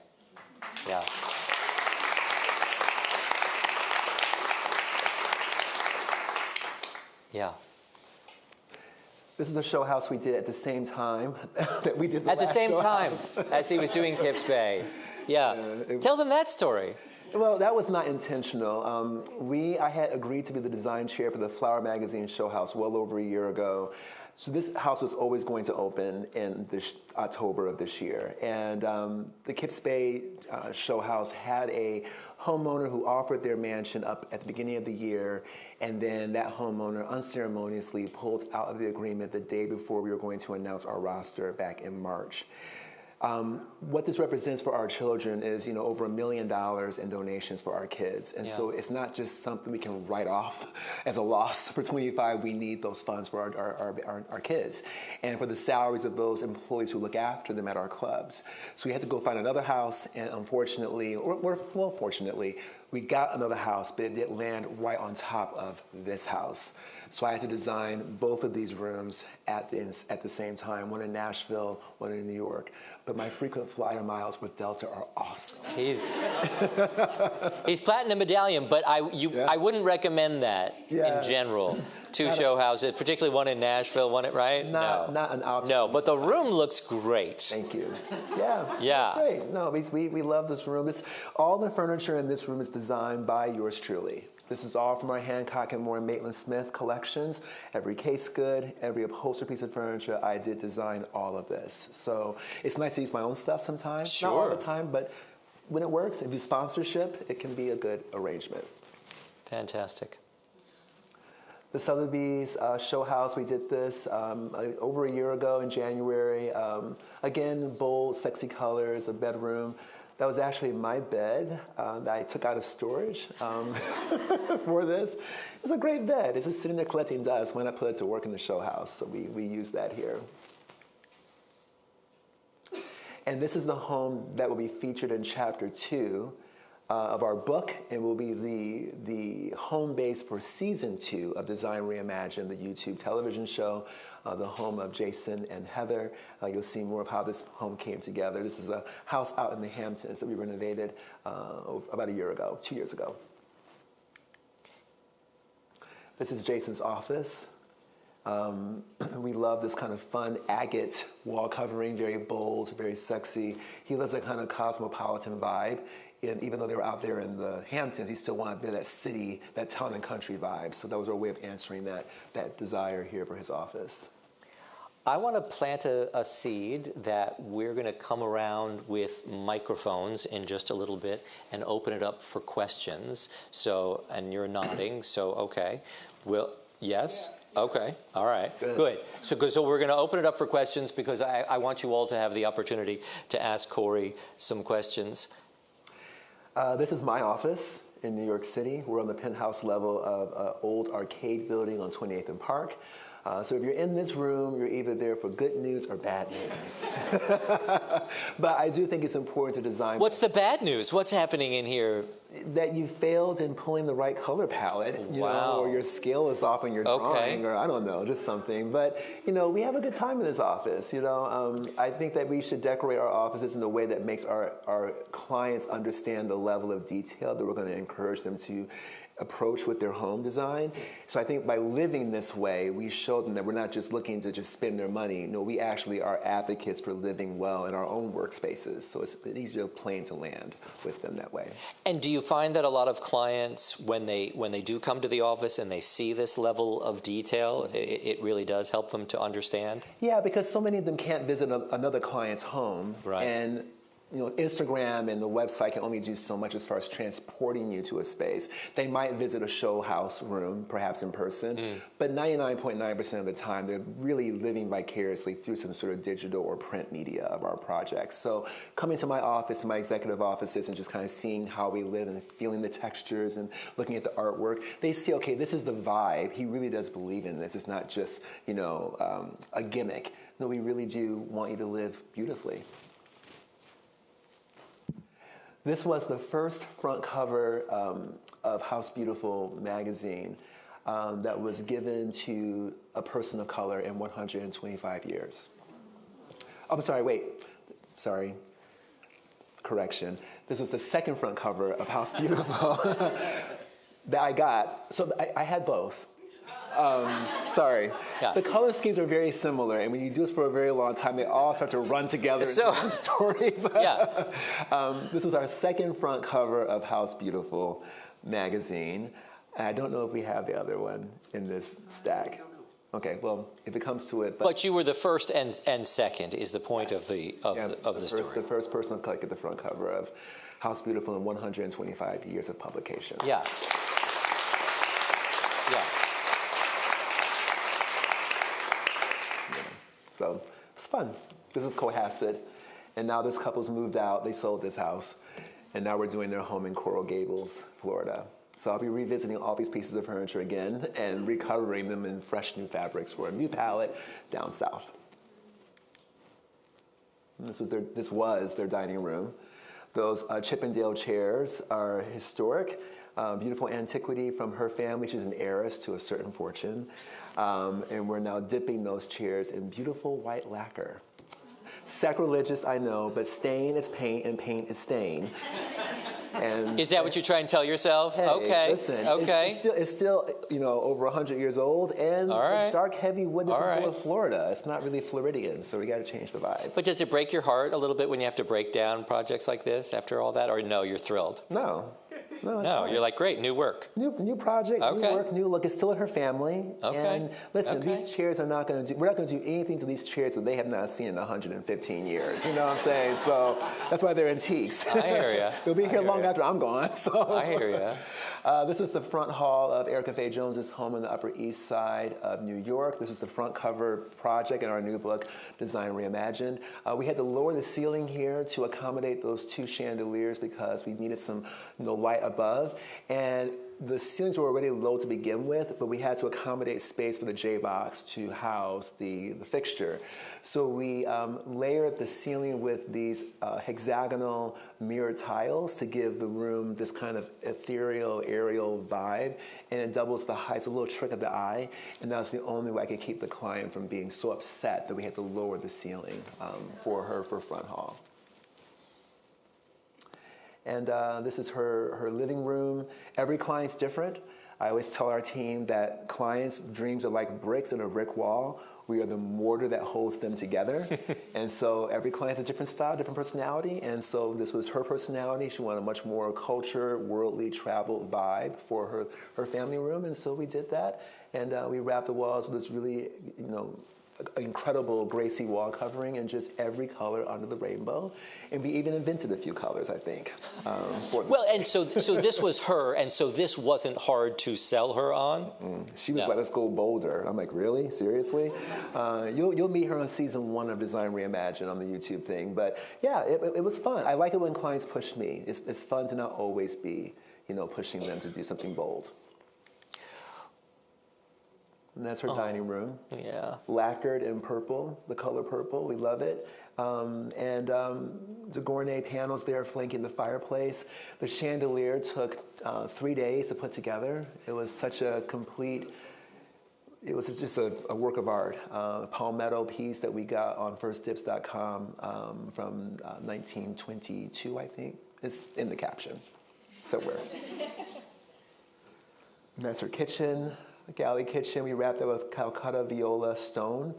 Yeah. Yeah. This is a show house we did at the same time that we did the At the last same show time house. as he was doing Kips Bay. Yeah. Tell them that story. Well, that was not intentional. I had agreed to be the design chair for the Flower Magazine show house well over a year ago. So this house was always going to open in October of this year. And the Kips Bay show house had a homeowner who offered their mansion up at the beginning of the year. And then that homeowner unceremoniously pulled out of the agreement the day before we were going to announce our roster back in March. What this represents for our children is, over $1 million in donations for our kids. And so it's not just something we can write off as a loss for 25. We need those funds for our kids and for the salaries of those employees who look after them at our clubs. So we had to go find another house, and unfortunately, fortunately, we got another house, but it didn't land right on top of this house. So I had to design both of these rooms at the same time, one in Nashville, one in New York. But my frequent flyer miles with Delta are awesome. He's platinum medallion, but I wouldn't recommend that in general. Two show houses, particularly one in Nashville, right? Not an option. No, but the room looks great. Thank you. Yeah. Yeah. It's great. No, we love this room. All the furniture in this room is designed by yours truly. This is all from our Hancock and Moore Maitland Smith collections. Every case good, every upholstered piece of furniture, I did design all of this. So it's nice to use my own stuff sometimes. Sure. Not all the time, but when it works, if you sponsorship, it can be a good arrangement. Fantastic. The Sotheby's show house, we did this over a year ago in January. Again, bold, sexy colors, a bedroom. That was actually my bed that I took out of storage for this. It's a great bed. It's just sitting there collecting dust. Why not put it to work in the show house? So we use that here. And this is the home that will be featured in Chapter 2 of our book, and will be the home base for Season 2 of Design Reimagined, the YouTube television show, the home of Jason and Heather. You'll see more of how this home came together. This is a house out in the Hamptons that we renovated about 2 years ago. This is Jason's office. We love this kind of fun agate wall covering, very bold, very sexy. He loves that kind of cosmopolitan vibe. And even though they were out there in the Hamptons, he still wanted a bit of that city, that town and country vibe. So that was our way of answering that desire here for his office. I want to plant a seed that we're going to come around with microphones in just a little bit and open it up for questions. So, and you're nodding, so okay. Yes? Okay, all right, good. So we're going to open it up for questions because I want you all to have the opportunity to ask Corey some questions. This is my office in New York City. We're on the penthouse level of an old arcade building on 28th and Park. So if you're in this room, you're either there for good news or bad news. But I do think it's important to design. What's the bad news? What's happening in here? That you failed in pulling the right color palette, you know, or your scale is off in your drawing, or I don't know, just something. But, you know, we have a good time in this office, you know. I think that we should decorate our offices in a way that makes our clients understand the level of detail that we're going to encourage them to approach with their home design. So I think by living this way, we show them that we're not just looking to just spend their money. No, we actually are advocates for living well in our own workspaces. So it's an easier plane to land with them that way. And do you find that a lot of clients, when they do come to the office and they see this level of detail, it really does help them to understand? Yeah, because so many of them can't visit another client's home. Right. And you know, Instagram and the website can only do so much as far as transporting you to a space. They might visit a show house room, perhaps in person, but 99.9% of the time, they're really living vicariously through some sort of digital or print media of our projects. So coming to my office, my executive offices, and just kind of seeing how we live and feeling the textures and looking at the artwork, they see, okay, this is the vibe. He really does believe in this. It's not just, you know, a gimmick. No, we really do want you to live beautifully. This was the first front cover of House Beautiful magazine that was given to a person of color in 125 years. Oh, I'm sorry, wait. Sorry. Correction. This was the second front cover of House Beautiful that I got. So I had both. Sorry. Yeah. The color schemes are very similar, and when you do this for a very long time, they all start to run together into one story. But, this was our second front cover of House Beautiful magazine. And I don't know if we have the other one in this stack. Okay, well, if it comes to it. But you were the first and second is the point of the story. The first person of color to get the front cover of House Beautiful in 125 years of publication. Yeah. Yeah. So it's fun. This is Cohasset, and now this couple's moved out. They sold this house, and now we're doing their home in Coral Gables, Florida. So I'll be revisiting all these pieces of furniture again and recovering them in fresh new fabrics for a new palette down south. And this was their dining room. Those Chippendale chairs are historic. beautiful antiquity from her family. She's an heiress to a certain fortune. And we're now dipping those chairs in beautiful white lacquer. Sacrilegious, I know, but stain is paint and paint is stain. And is that what you try and tell yourself? hey, okay. Listen, okay. It's still, you know, over 100 years old, and the dark, heavy wood doesn't go with Florida. It's not really Floridian, so we got to change the vibe. But does it break your heart a little bit when you have to break down projects like this after all that, or no, you're thrilled? No, you're like, great, new work. New project, new work, new look. It's still in her family. Okay. And listen, these chairs are not going to do, we're not going to do anything to these chairs that they have not seen in 115 years. You know what I'm saying? So that's why they're antiques. I hear you. They'll be here long after I'm gone. So. I hear you. This is the front hall of Erica Faye Jones's home in the Upper East Side of New York. This is the front cover project in our new book, Design Reimagined. We had to lower the ceiling here to accommodate those two chandeliers because we needed some light above. And the ceilings were already low to begin with, but we had to accommodate space for the J-box to house the fixture. So we layered the ceiling with these hexagonal mirror tiles to give the room this kind of ethereal, aerial vibe, and it doubles the height. It's a little trick of the eye, and that's the only way I could keep the client from being so upset that we had to lower the ceiling for front hall. And this is her living room. Every client's different. I always tell our team that clients' dreams are like bricks in a brick wall. We are the mortar that holds them together. And so every client's a different style, different personality. And so this was her personality. She wanted a much more culture, worldly, traveled vibe for her family room. And so we did that. And we wrapped the walls with this really, incredible Gracie wall covering and just every color under the rainbow. And we even invented a few colors, I think. Well, and so this was her, and so this wasn't hard to sell her on? She was like, let's go bolder. I'm like, really? Seriously? You'll meet her on season 1 of Design Reimagined on the YouTube thing. But yeah, it was fun. I like it when clients push me. It's fun to not always be, pushing them to do something bold. And that's her dining room. Yeah. Lacquered in purple, the color purple. We love it. The gourmet panels there flanking the fireplace. The chandelier took 3 days to put together. It was such a complete, it was just a work of art. Palmetto piece that we got on firstdips.com from 1922, I think. It's in the caption somewhere. And that's her kitchen. Galley kitchen, we wrapped it with Calcutta viola stone.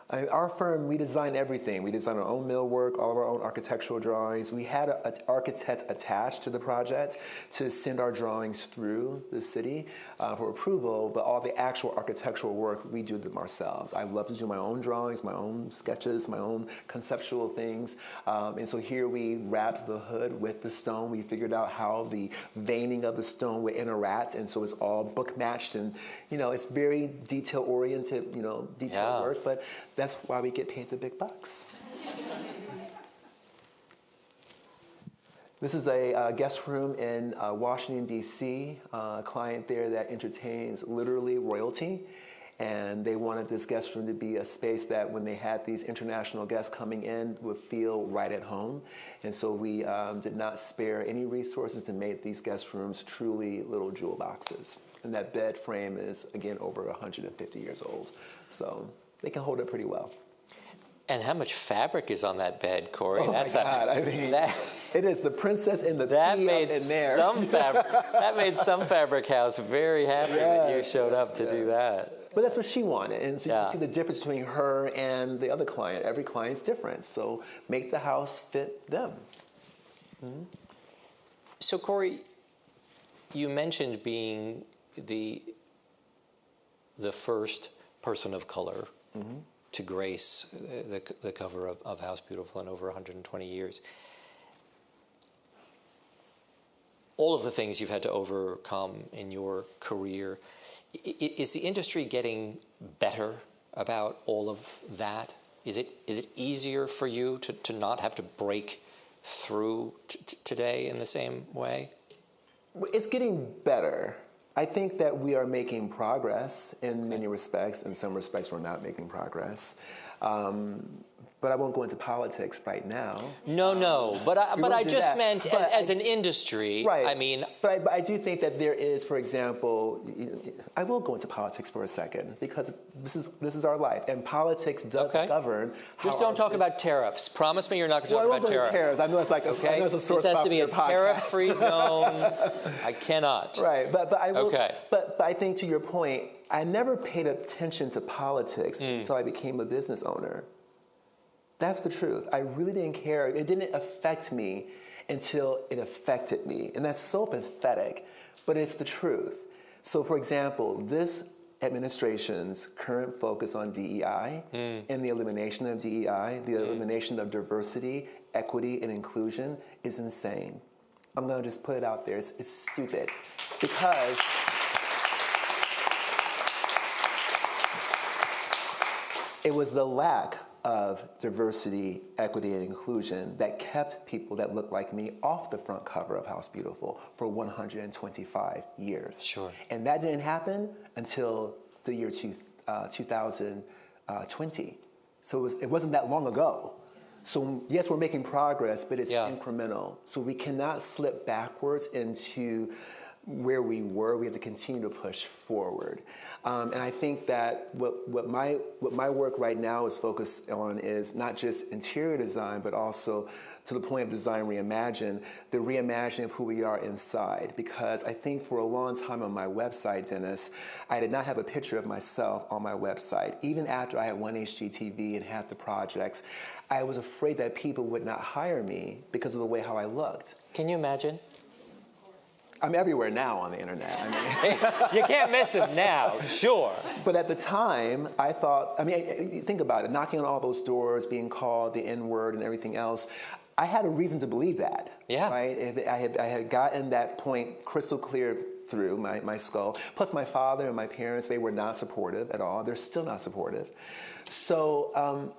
Our firm, we design everything. We design our own millwork, all of our own architectural drawings. We had an architect attached to the project to send our drawings through the city for approval, but all the actual architectural work, we do them ourselves. I love to do my own drawings, my own sketches, my own conceptual things. And so here we wrapped the hood with the stone. We figured out how the veining of the stone would interact, and so it's all book matched, and it's very detail-oriented, detailed work, but that's why we get paid the big bucks. This is a guest room in Washington, D.C., a client there that entertains literally royalty. And they wanted this guest room to be a space that when they had these international guests coming in would feel right at home. And so we did not spare any resources to make these guest rooms truly little jewel boxes. And that bed frame is, again, over 150 years old. So they can hold it pretty well. And how much fabric is on that bed, Corey? Oh That's my God! It is the princess in the that made in there. That made some fabric house very happy that you showed up to do that. But that's what she wanted, and so you can see the difference between her and the other client. Every client's different, so make the house fit them. Mm-hmm. So, Corey, you mentioned being the first person of color to grace the cover of House Beautiful in over 120 years. All of the things you've had to overcome in your career, is the industry getting better about all of that? Is it easier for you to not have to break through today in the same way? It's getting better. I think that we are making progress in many respects. In some respects, we're not making progress. But I won't go into politics right now. No. But I just meant as an industry. Right. I mean, but I do think that there is, for example, I will go into politics for a second because this is our life, and politics does govern. Just don't talk about tariffs. Promise me you're not going to talk about tariffs. I know it's like I know it's a source. This has to be a tariff-free zone. I cannot. Right, but I will. Okay. But I think to your point, I never paid attention to politics until I became a business owner. That's the truth. I really didn't care. It didn't affect me until it affected me. And that's so pathetic, but it's the truth. So for example, this administration's current focus on DEI and the elimination of DEI, the elimination of diversity, equity, and inclusion is insane. I'm gonna just put it out there. It's stupid because it was the lack of diversity, equity, and inclusion that kept people that look like me off the front cover of House Beautiful for 125 years. Sure. And that didn't happen until the year 2020. So it wasn't that long ago. So yes, we're making progress, but it's incremental. So we cannot slip backwards into where we were. We have to continue to push forward. And I think that what my work right now is focused on is not just interior design, but also to the point of design reimagined, the reimagining of who we are inside. Because I think for a long time on my website, Dennis, I did not have a picture of myself on my website. Even after I had won HGTV and had the projects, I was afraid that people would not hire me because of the way how I looked. Can you imagine? I'm everywhere now on the internet. I mean, you can't miss it now, sure. But at the time, I thought, I mean, think about it, knocking on all those doors, being called the N-word and everything else, I had a reason to believe that, right? I had gotten that point crystal clear through my skull. Plus my father and my parents, they were not supportive at all. They're still not supportive. So,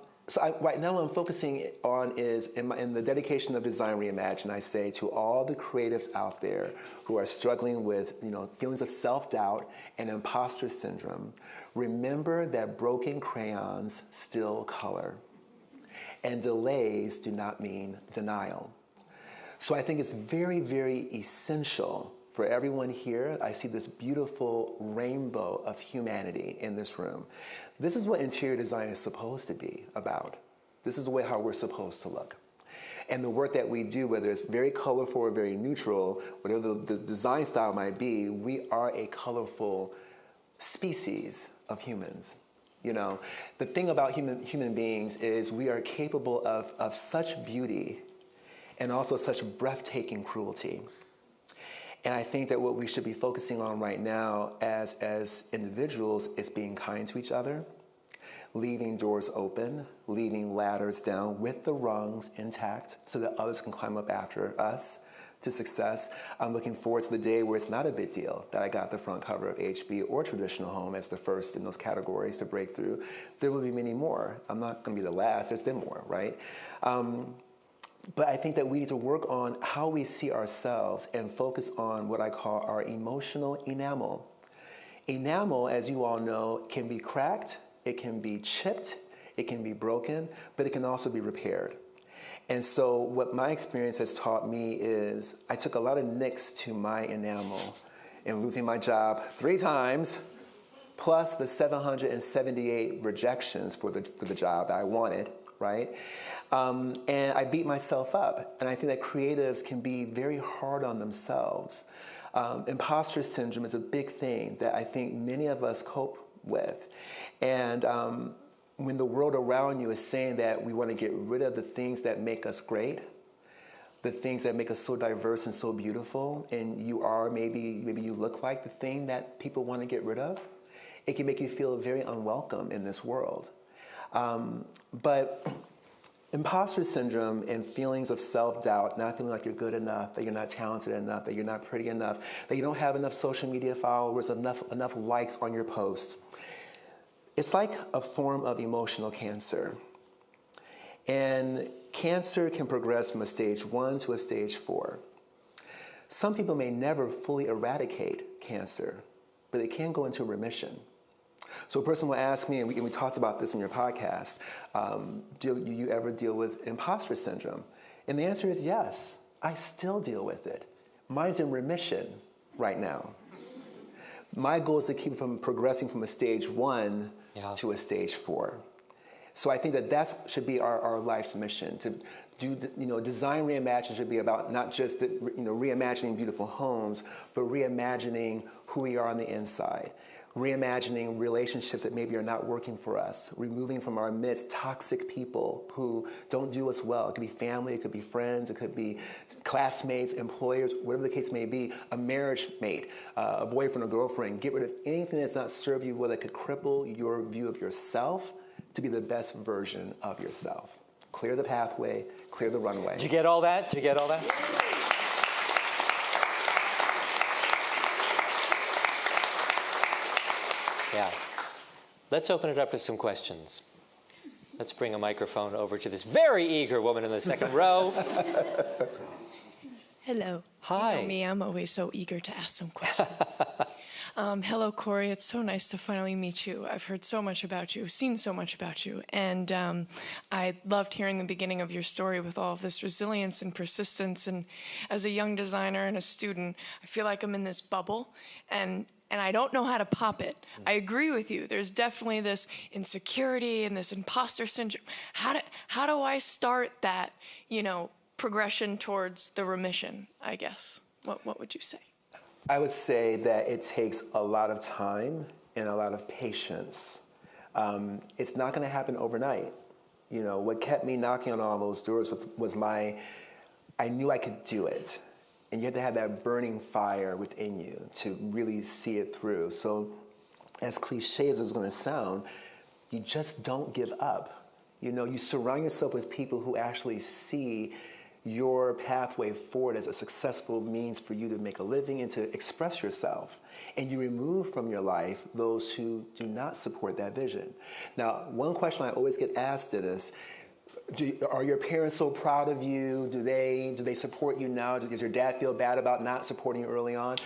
right now what I'm focusing on is in the dedication of Design Reimagined, I say to all the creatives out there who are struggling with feelings of self-doubt and imposter syndrome, remember that broken crayons still color, and delays do not mean denial. So I think it's very, very essential for everyone here. I see this beautiful rainbow of humanity in this room. This is what interior design is supposed to be about. This is the way how we're supposed to look. And the work that we do, whether it's very colorful or very neutral, whatever the design style might be, we are a colorful species of humans. The thing about human beings is we are capable of such beauty and also such breathtaking cruelty. And I think that what we should be focusing on right now as individuals is being kind to each other, leaving doors open, leaving ladders down with the rungs intact so that others can climb up after us to success. I'm looking forward to the day where it's not a big deal that I got the front cover of HB or Traditional Home as the first in those categories to break through. There will be many more. I'm not going to be the last. There's been more, right? But I think that we need to work on how we see ourselves and focus on what I call our emotional enamel. Enamel, as you all know, can be cracked, it can be chipped, it can be broken, but it can also be repaired. And so what my experience has taught me is I took a lot of nicks to my enamel in losing my job 3 times, plus the 778 rejections for the job that I wanted, right? And I beat myself up. And I think that creatives can be very hard on themselves. Imposter syndrome is a big thing that I think many of us cope with. And when the world around you is saying that we want to get rid of the things that make us great, the things that make us so diverse and so beautiful, and you are maybe you look like the thing that people want to get rid of, it can make you feel very unwelcome in this world. But imposter syndrome and feelings of self-doubt, not feeling like you're good enough, that you're not talented enough, that you're not pretty enough, that you don't have enough social media followers, enough likes on your posts. It's like a form of emotional cancer. And cancer can progress from a stage 1 to a stage 4. Some people may never fully eradicate cancer, but it can go into remission. So a person will ask me, and we talked about this in your podcast, do you ever deal with imposter syndrome? And the answer is yes. I still deal with it. Mine's in remission right now. My goal is to keep from progressing from a stage 1 to a stage 4. So I think that should be our life's mission. To do, design reimagined should be about not just reimagining beautiful homes, but reimagining who we are on the inside. Reimagining relationships that maybe are not working for us, removing from our midst toxic people who don't do us well. It could be family, it could be friends, it could be classmates, employers, whatever the case may be, a marriage mate, a boyfriend or girlfriend. Get rid of anything that's not serve you well, that could cripple your view of yourself to be the best version of yourself. Clear the pathway, clear the runway. Did you get all that? Did you get all that? Yeah. Let's open it up to some questions. Let's bring a microphone over to this very eager woman in the second row. Hello. Hi. You know me, I'm always so eager to ask some questions. Hello, Corey. It's so nice to finally meet you. I've heard so much about you, seen so much about you, and I loved hearing the beginning of your story with all of this resilience and persistence. And as a young designer and a student, I feel like I'm in this bubble, and I don't know how to pop it. I agree with you. There's definitely this insecurity and this imposter syndrome. How do I start that, progression towards the remission, I guess? What would you say? I would say that it takes a lot of time and a lot of patience. It's not going to happen overnight. What kept me knocking on all those doors was I knew I could do it. And you have to have that burning fire within you to really see it through. So as cliche as it's going to sound, you just don't give up. You surround yourself with people who actually see your pathway forward as a successful means for you to make a living and to express yourself. And you remove from your life those who do not support that vision. Now, one question I always get asked is, are your parents so proud of you? Do they support you now? Does your dad feel bad about not supporting you early on?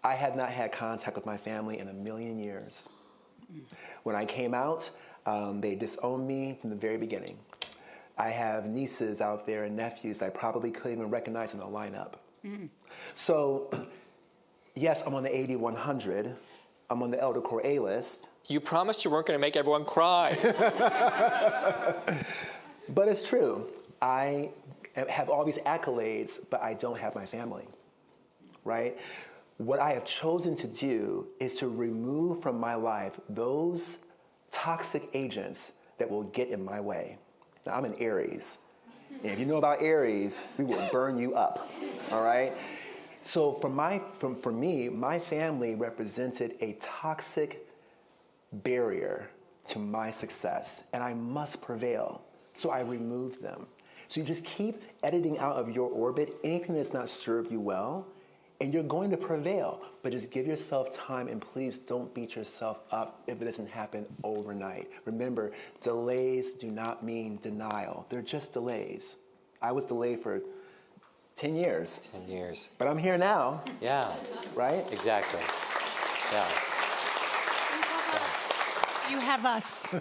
I had not had contact with my family in a million years. When I came out, they disowned me from the very beginning. I have nieces out there and nephews that I probably couldn't even recognize in a lineup. So, yes, I'm on the 80-100. I'm on the ELLE Décor A list. You promised you weren't going to make everyone cry. But it's true. I have all these accolades, but I don't have my family, right? What I have chosen to do is to remove from my life those toxic agents that will get in my way. Now, I'm an Aries. And if you know about Aries, we will burn you up, all right? So for me, my family represented a toxic barrier to my success, and I must prevail. So I removed them. So you just keep editing out of your orbit anything that's not served you well, and you're going to prevail. But just give yourself time, and please don't beat yourself up if it doesn't happen overnight. Remember, delays do not mean denial. They're just delays. I was delayed for 10 years. 10 years. But I'm here now. Yeah. Right? Exactly. Yeah. You have us.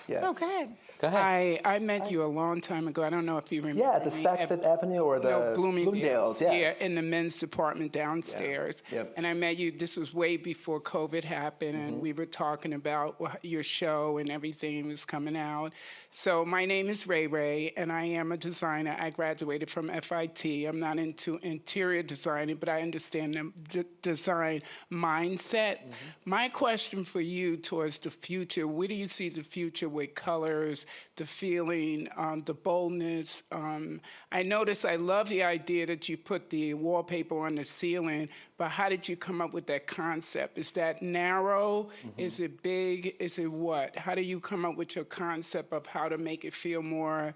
Yes. Oh, go ahead. Go ahead. I met you a long time ago. I don't know if you remember. Yeah, at the Saks Fifth Avenue or the Bloomingdale's. Yes. Yeah, in the men's department downstairs. Yeah. Yep. And I met you, this was way before COVID happened, and we were talking about your show and everything was coming out. So my name is Ray Ray, and I am a designer. I graduated from FIT. I'm not into interior designing, but I understand the design mindset. My question for you towards the future, where do you see the future with colors, the feeling, the boldness? I noticed, I love the idea that you put the wallpaper on the ceiling, but how did you come up with that concept? Is that narrow? Is it big? Is it what? How do you come up with your concept of how to make it feel more,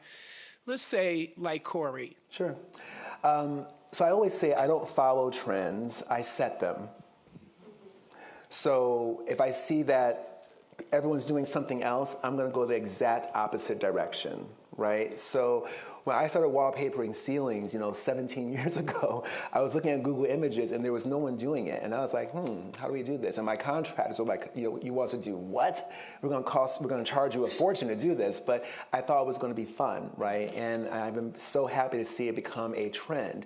let's say, like Corey? Sure. So I always say I don't follow trends, I set them. So if I see that everyone's doing something else, I'm going to go the exact opposite direction, right? So When I started wallpapering ceilings, 17 years ago, I was looking at Google Images and there was no one doing it. And I was like, how do we do this? And my contractors were like, you want us to do what? We're going to charge you a fortune to do this. But I thought it was going to be fun, right? And I've been so happy to see it become a trend.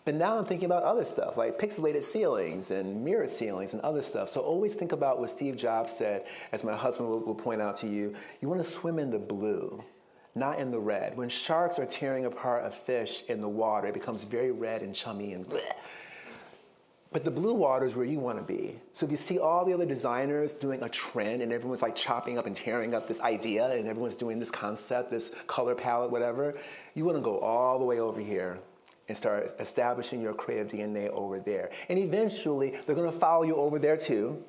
But now I'm thinking about other stuff, like pixelated ceilings and mirrored ceilings and other stuff. So always think about what Steve Jobs said, as my husband will point out to you, you want to swim in the blue, not in the red. When sharks are tearing apart a fish in the water, it becomes very red and chummy and bleh. But the blue water is where you want to be. So if you see all the other designers doing a trend and everyone's like chopping up and tearing up this idea and everyone's doing this concept, this color palette, whatever, you want to go all the way over here and start establishing your creative DNA over there. And eventually, they're going to follow you over there too.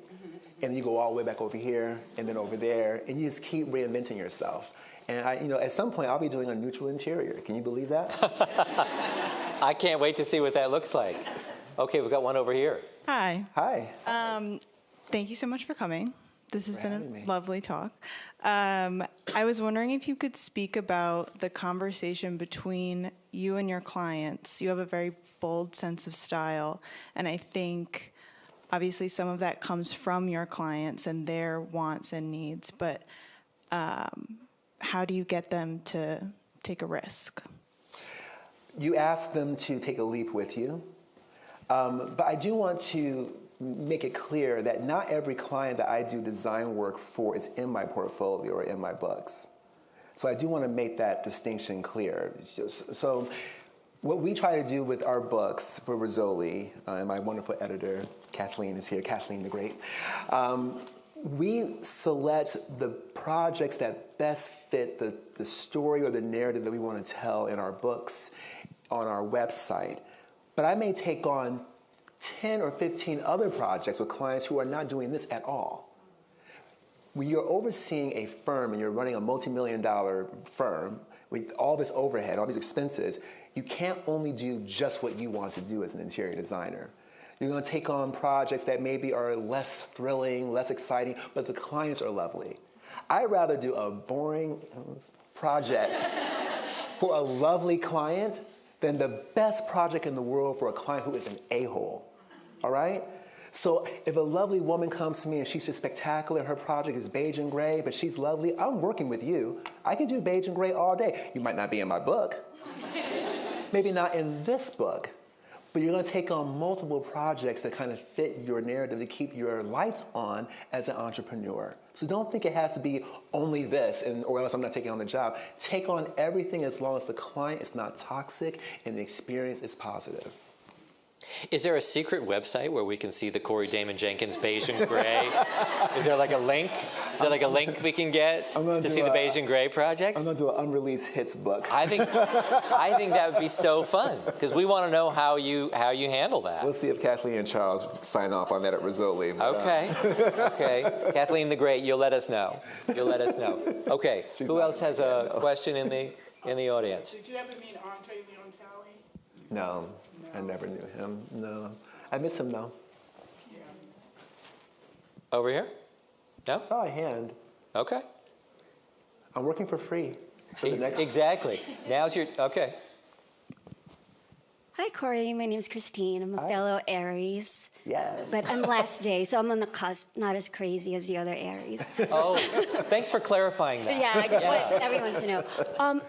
And you go all the way back over here and then over there, and you just keep reinventing yourself. And at some point, I'll be doing a neutral interior. Can you believe that? I can't wait to see what that looks like. Okay, we've got one over here. Hi. Hi. Thank you so much for coming. This has been having a lovely talk. I was wondering if you could speak about the conversation between you and your clients. You have a very bold sense of style, and I think obviously some of that comes from your clients and their wants and needs, but how do you get them to take a risk? You ask them to take a leap with you. But I do want to make it clear that not every client that I do design work for is in my portfolio or in my books. So I do want to make that distinction clear. So what we try to do with our books for Rizzoli, and my wonderful editor, Kathleen is here, Kathleen the Great, we select the projects that best fit the story or the narrative that we want to tell in our books on our website. But I may take on 10 or 15 other projects with clients who are not doing this at all. When you're overseeing a firm and you're running a multi-million-dollar firm with all this overhead, all these expenses, you can't only do just what you want to do as an interior designer. You're going to take on projects that maybe are less thrilling, less exciting, but the clients are lovely. I'd rather do a boring project for a lovely client than the best project in the world for a client who is an a-hole, all right? So if a lovely woman comes to me and she's just spectacular, her project is beige and gray, but she's lovely, I'm working with you. I can do beige and gray all day. You might not be in my book. Maybe not in this book, but you're gonna take on multiple projects that kind of fit your narrative to keep your lights on as an entrepreneur. So don't think it has to be only this or else I'm not taking on the job. Take on everything as long as the client is not toxic and the experience is positive. Is there a secret website where we can see the Corey Damen Jenkins beige and gray? Is there like a link? Is there like a link we can get to see the beige and gray projects? I'm gonna do an unreleased hits book. I think that would be so fun because we want to know how you handle that. We'll see if Kathleen and Charles sign off on that at Rizzoli. Okay. Okay. Kathleen the Great, you'll let us know. You'll let us know. Okay. Who else has a question in the audience? Did you ever meet Andre Leontali? No. I never knew him, no. I miss him though. Yeah. Over here? No? I saw a hand. Okay. I'm working for free. For the next Exactly. Now's your, okay. Hi, Corey. My name is Christine. I'm a fellow Aries. Yes. But I'm last day, so I'm on the cusp, not as crazy as the other Aries. Oh, thanks for clarifying that. Yeah, I just want everyone to know.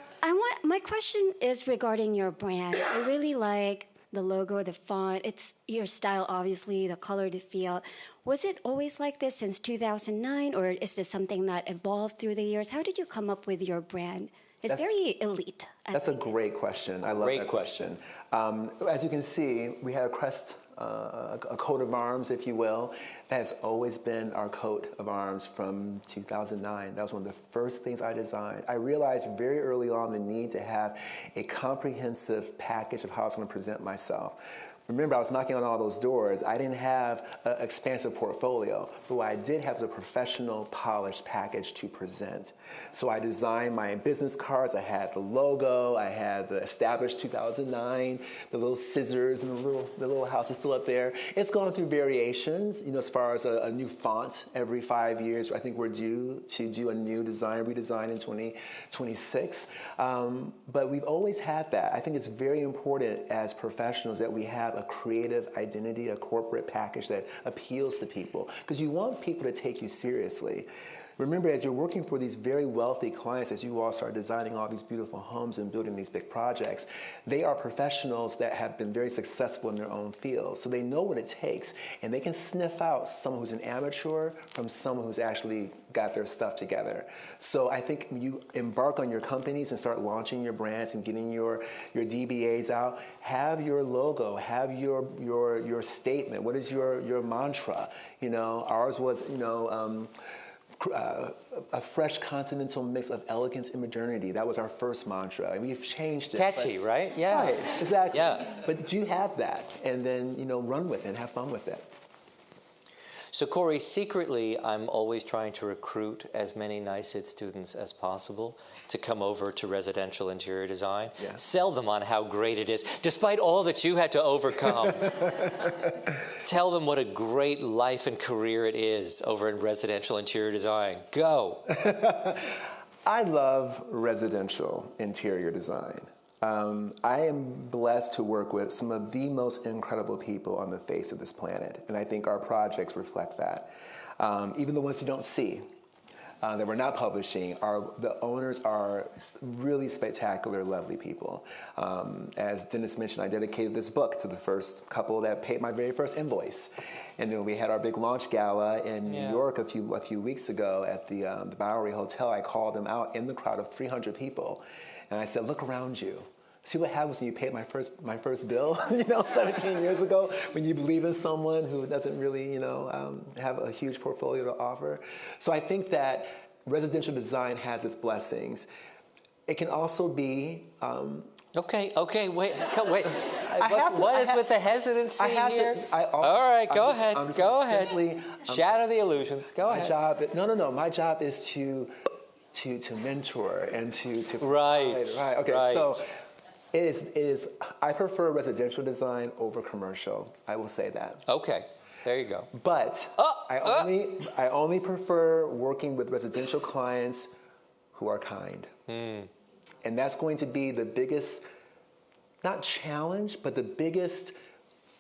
My question is regarding your brand. I really like the logo, the font. It's your style, obviously, the color, the feel. Was it always like this since 2009, or is this something that evolved through the years? How did you come up with your brand? It's very elite. That's a great question. I love that question. As you can see, we had a crest, a coat of arms, if you will. That has always been our coat of arms from 2009. That was one of the first things I designed. I realized very early on the need to have a comprehensive package of how I was going to present myself. Remember, I was knocking on all those doors. I didn't have an expansive portfolio, but what I did have was a professional, polished package to present. So I designed my business cards. I had the logo. I had the established 2009, the little scissors, and the little house is still up there. It's gone through variations, as far as a new font every 5 years. I think we're due to do a new redesign in 2026. But we've always had that. I think it's very important as professionals that we have a creative identity, a corporate package that appeals to people, because you want people to take you seriously. Remember, as you're working for these very wealthy clients, as you all start designing all these beautiful homes and building these big projects, they are professionals that have been very successful in their own fields. So they know what it takes, and they can sniff out someone who's an amateur from someone who's actually got their stuff together. So I think when you embark on your companies and start launching your brands and getting your DBAs out, have your logo, have your statement. What is your mantra? Ours was, a fresh continental mix of elegance and modernity. That was our first mantra. We've changed it. Catchy, right? Yeah. Right, exactly. Yeah. But do have that, and then run with it and have fun with it. So Corey, secretly, I'm always trying to recruit as many NYSID students as possible to come over to residential interior design. Yeah. Sell them on how great it is, despite all that you had to overcome. Tell them what a great life and career it is over in residential interior design. Go. I love residential interior design. I am blessed to work with some of the most incredible people on the face of this planet, and I think our projects reflect that. Even the ones you don't see, that we're not publishing, the owners are really spectacular, lovely people. As Dennis mentioned, I dedicated this book to the first couple that paid my very first invoice. And then we had our big launch gala in New York a few weeks ago at the Bowery Hotel. I called them out in the crowd of 300 people, and I said, "Look around you. See what happens when you paid my first bill, 17 years ago, when you believe in someone who doesn't really, have a huge portfolio to offer." So I think that residential design has its blessings. It can also be... Okay, wait. What is with the hesitancy here? All right, go ahead. Shatter the illusions. Go ahead. My job is to mentor and to right. Okay, right. So it is. I prefer residential design over commercial. I will say that. Okay, there you go. But I only prefer working with residential clients who are kind. And that's going to be the biggest, not challenge, but the biggest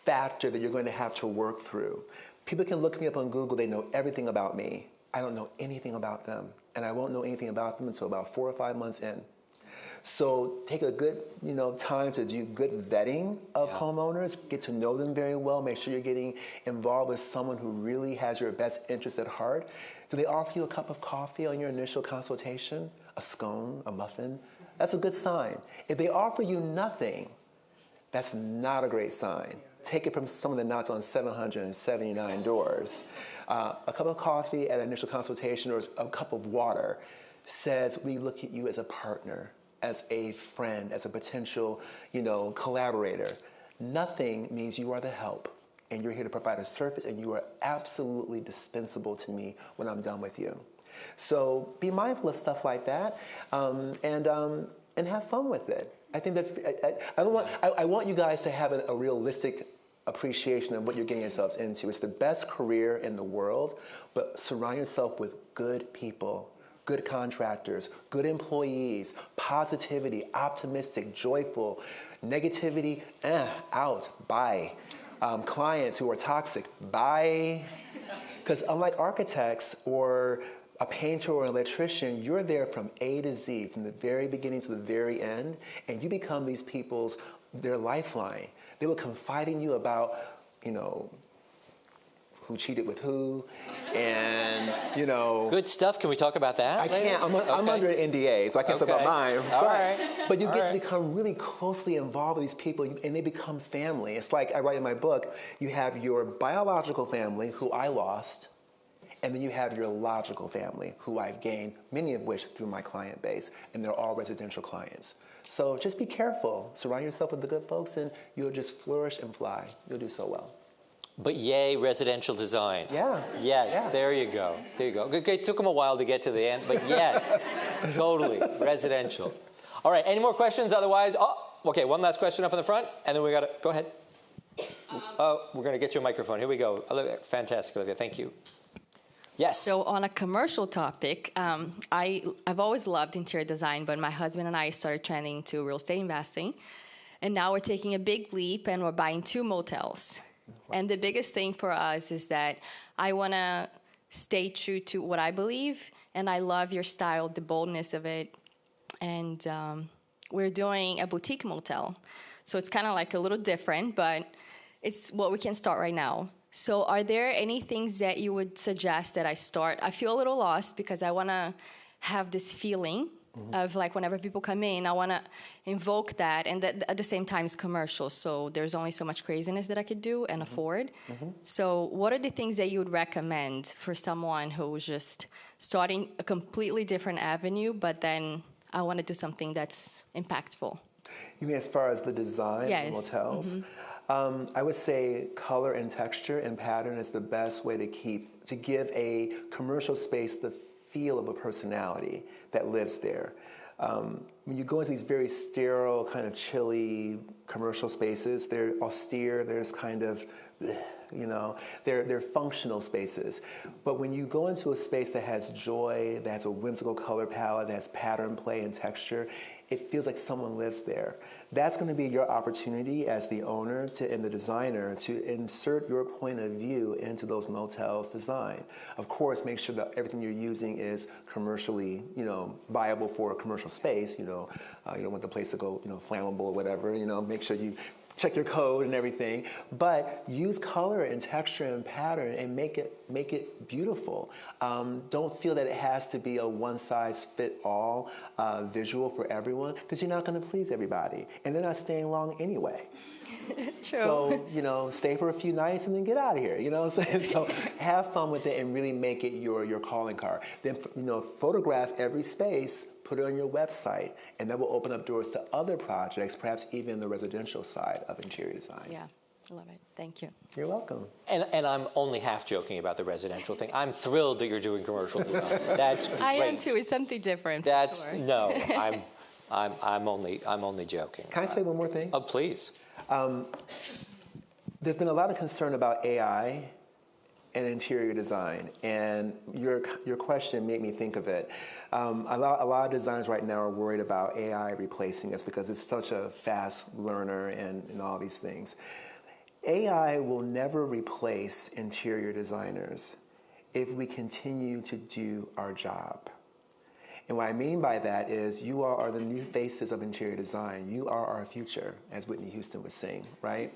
factor that you're going to have to work through. People can look me up on Google. They know everything about me. I don't know anything about them. And I won't know anything about them until about 4 or 5 months in. So take a good, time to do good vetting of homeowners, get to know them very well, make sure you're getting involved with someone who really has your best interest at heart. Do they offer you a cup of coffee on your initial consultation? A scone, a muffin? That's a good sign. If they offer you nothing, that's not a great sign. Take it from someone that knocks on 779 doors. A cup of coffee at an initial consultation or a cup of water says we look at you as a partner, as a friend, as a potential, collaborator. Nothing means you are the help, and you're here to provide a service, and you are absolutely dispensable to me when I'm done with you. So be mindful of stuff like that, and have fun with it. I think that's. I want you guys to have a realistic appreciation of what you're getting yourselves into. It's the best career in the world, but surround yourself with good people, good contractors, good employees, positivity, optimistic, joyful, negativity, out, bye. Clients who are toxic, bye. Because unlike architects or a painter or an electrician, you're there from A to Z, from the very beginning to the very end, and you become these people's, their lifeline. They will confide in you about, who cheated with who, and, Good stuff. Can we talk about that? I can't. I'm under an NDA, so I can't talk about mine. But you get to become really closely involved with these people, and they become family. It's like I write in my book, you have your biological family, who I lost, And then you have your logical family, who I've gained, many of which through my client base, and they're all residential clients. So just be careful. Surround yourself with the good folks, and you'll just flourish and fly. You'll do so well. But yay, residential design. Yeah. Yes, yeah. there you go. There you go. Okay, it took them a while to get to the end, but yes, totally, residential. All right, any more questions? Otherwise, okay, one last question up in the front, and then we got to, go ahead. We're going to get you a microphone. Here we go. Olivia, fantastic, Olivia, thank you. Yes. So on a commercial topic, I've always loved interior design, but my husband and I started trending to real estate investing, and now we're taking a big leap and we're buying 2 motels. And the biggest thing for us is that I want to stay true to what I believe, and I love your style, the boldness of it. And we're doing a boutique motel. So it's kind of like a little different, but it's what we can start right now. So are there any things that you would suggest that I start? I feel a little lost because I want to have this feeling of like whenever people come in, I want to invoke that, and that at the same time it's commercial, so there's only so much craziness that I could do and afford. So what are the things that you would recommend for someone who's just starting a completely different avenue, but then I want to do something that's impactful? You mean as far as the design of motels? I would say color and texture and pattern is the best way to give a commercial space the feel of a personality that lives there. When you go into these very sterile, kind of chilly commercial spaces, they're austere, there's kind of, you know, they're functional spaces. But when you go into a space that has joy, that has a whimsical color palette, that has pattern, play, and texture, it feels like someone lives there. That's going to be your opportunity as the owner and the designer to insert your point of view into those motels' design. Of course, make sure that everything you're using is commercially, viable for a commercial space. You don't want the place to go, flammable or whatever. Make sure you check your code and everything, but use color and texture and pattern and make it beautiful. Don't feel that it has to be a one-size-fit-all visual for everyone, because you're not going to please everybody, and they're not staying long anyway. True. So, stay for a few nights and then get out of here, what I'm saying? So have fun with it and really make it your calling card. Then, photograph every space, put it on your website, and that will open up doors to other projects, perhaps even the residential side of interior design. Yeah, I love it. Thank you. You're welcome. And I'm only half joking about the residential thing. I'm thrilled that you're doing commercial design. That's great. I am too. It's something different. That's for sure. no. I'm only joking. Can I say one more thing? Oh, please. There's been a lot of concern about AI and interior design, and your question made me think of it. A lot of designers right now are worried about AI replacing us because it's such a fast learner and all these things. AI will never replace interior designers if we continue to do our job. And what I mean by that is you all are the new faces of interior design. You are our future, as Whitney Houston would sing, right?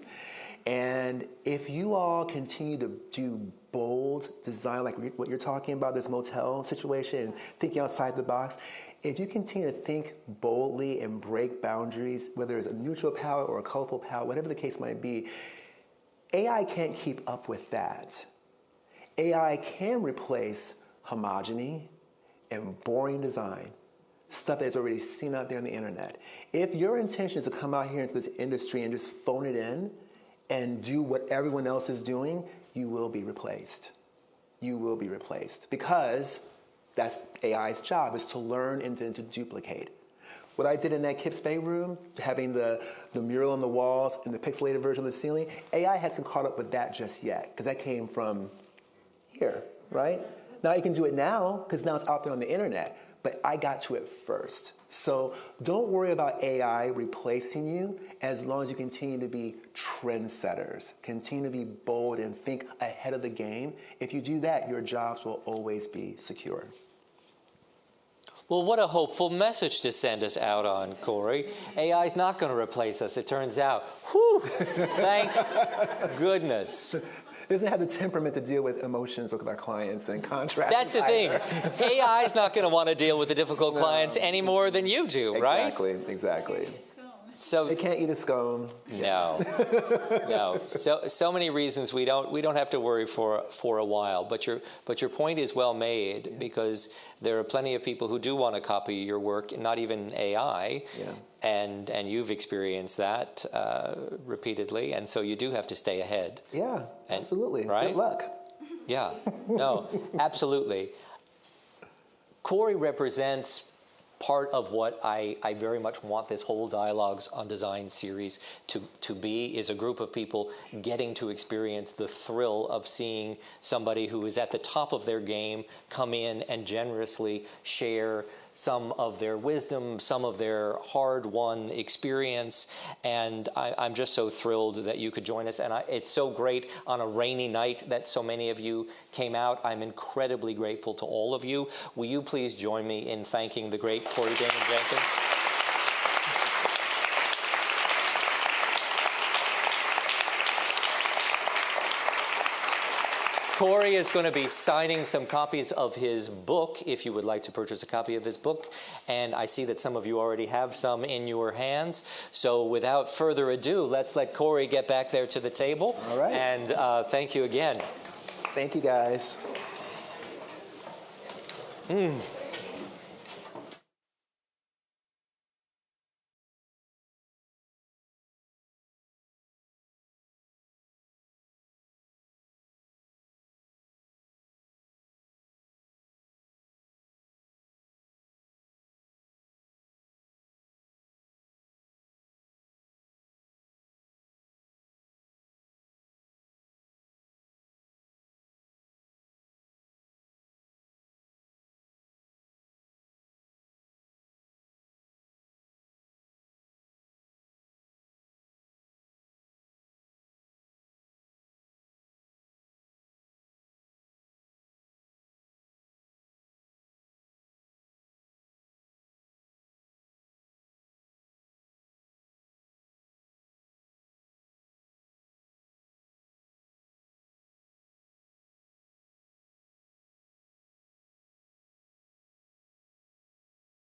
And if you all continue to do bold design, like what you're talking about, this motel situation, and thinking outside the box, if you continue to think boldly and break boundaries, whether it's a neutral palette or a colorful palette, whatever the case might be, AI can't keep up with that. AI can replace homogeny and boring design, stuff that's already seen out there on the internet. If your intention is to come out here into this industry and just phone it in and do what everyone else is doing, you will be replaced. You will be replaced, because that's AI's job, is to learn and then to duplicate. What I did in that Kip's Bay room, having the mural on the walls and the pixelated version of the ceiling, AI hasn't caught up with that just yet, because that came from here, right? Now you can do it now, because now it's out there on the internet, but I got to it first. So don't worry about AI replacing you, as long as you continue to be trendsetters, continue to be bold and think ahead of the game. If you do that, your jobs will always be secure. Well, what a hopeful message to send us out on, Corey. AI is not going to replace us, it turns out. Whew! Thank goodness. It doesn't have the temperament to deal with emotions of our clients and contracts. That's the thing. AI is not going to want to deal with the difficult clients any more than you do, right? Exactly. So They can't eat a scone. no, no. So many reasons we don't have to worry for a while. But your point is well made, because there are plenty of people who do want to copy your work, not even AI. Yeah. And you've experienced that repeatedly, and so you do have to stay ahead. Yeah, absolutely. Right? Good luck. Yeah. No, absolutely. Corey represents part of what I very much want this whole Dialogues on Design series to be, is a group of people getting to experience the thrill of seeing somebody who is at the top of their game come in and generously share some of their wisdom, some of their hard-won experience, and I'm just so thrilled that you could join us. And it's so great on a rainy night that so many of you came out. I'm incredibly grateful to all of you. Will you please join me in thanking the great Corey Damen Jenkins? Corey is going to be signing some copies of his book, if you would like to purchase a copy of his book. And I see that some of you already have some in your hands. So without further ado, let's let Corey get back there to the table. All right. And thank you again. Thank you, guys.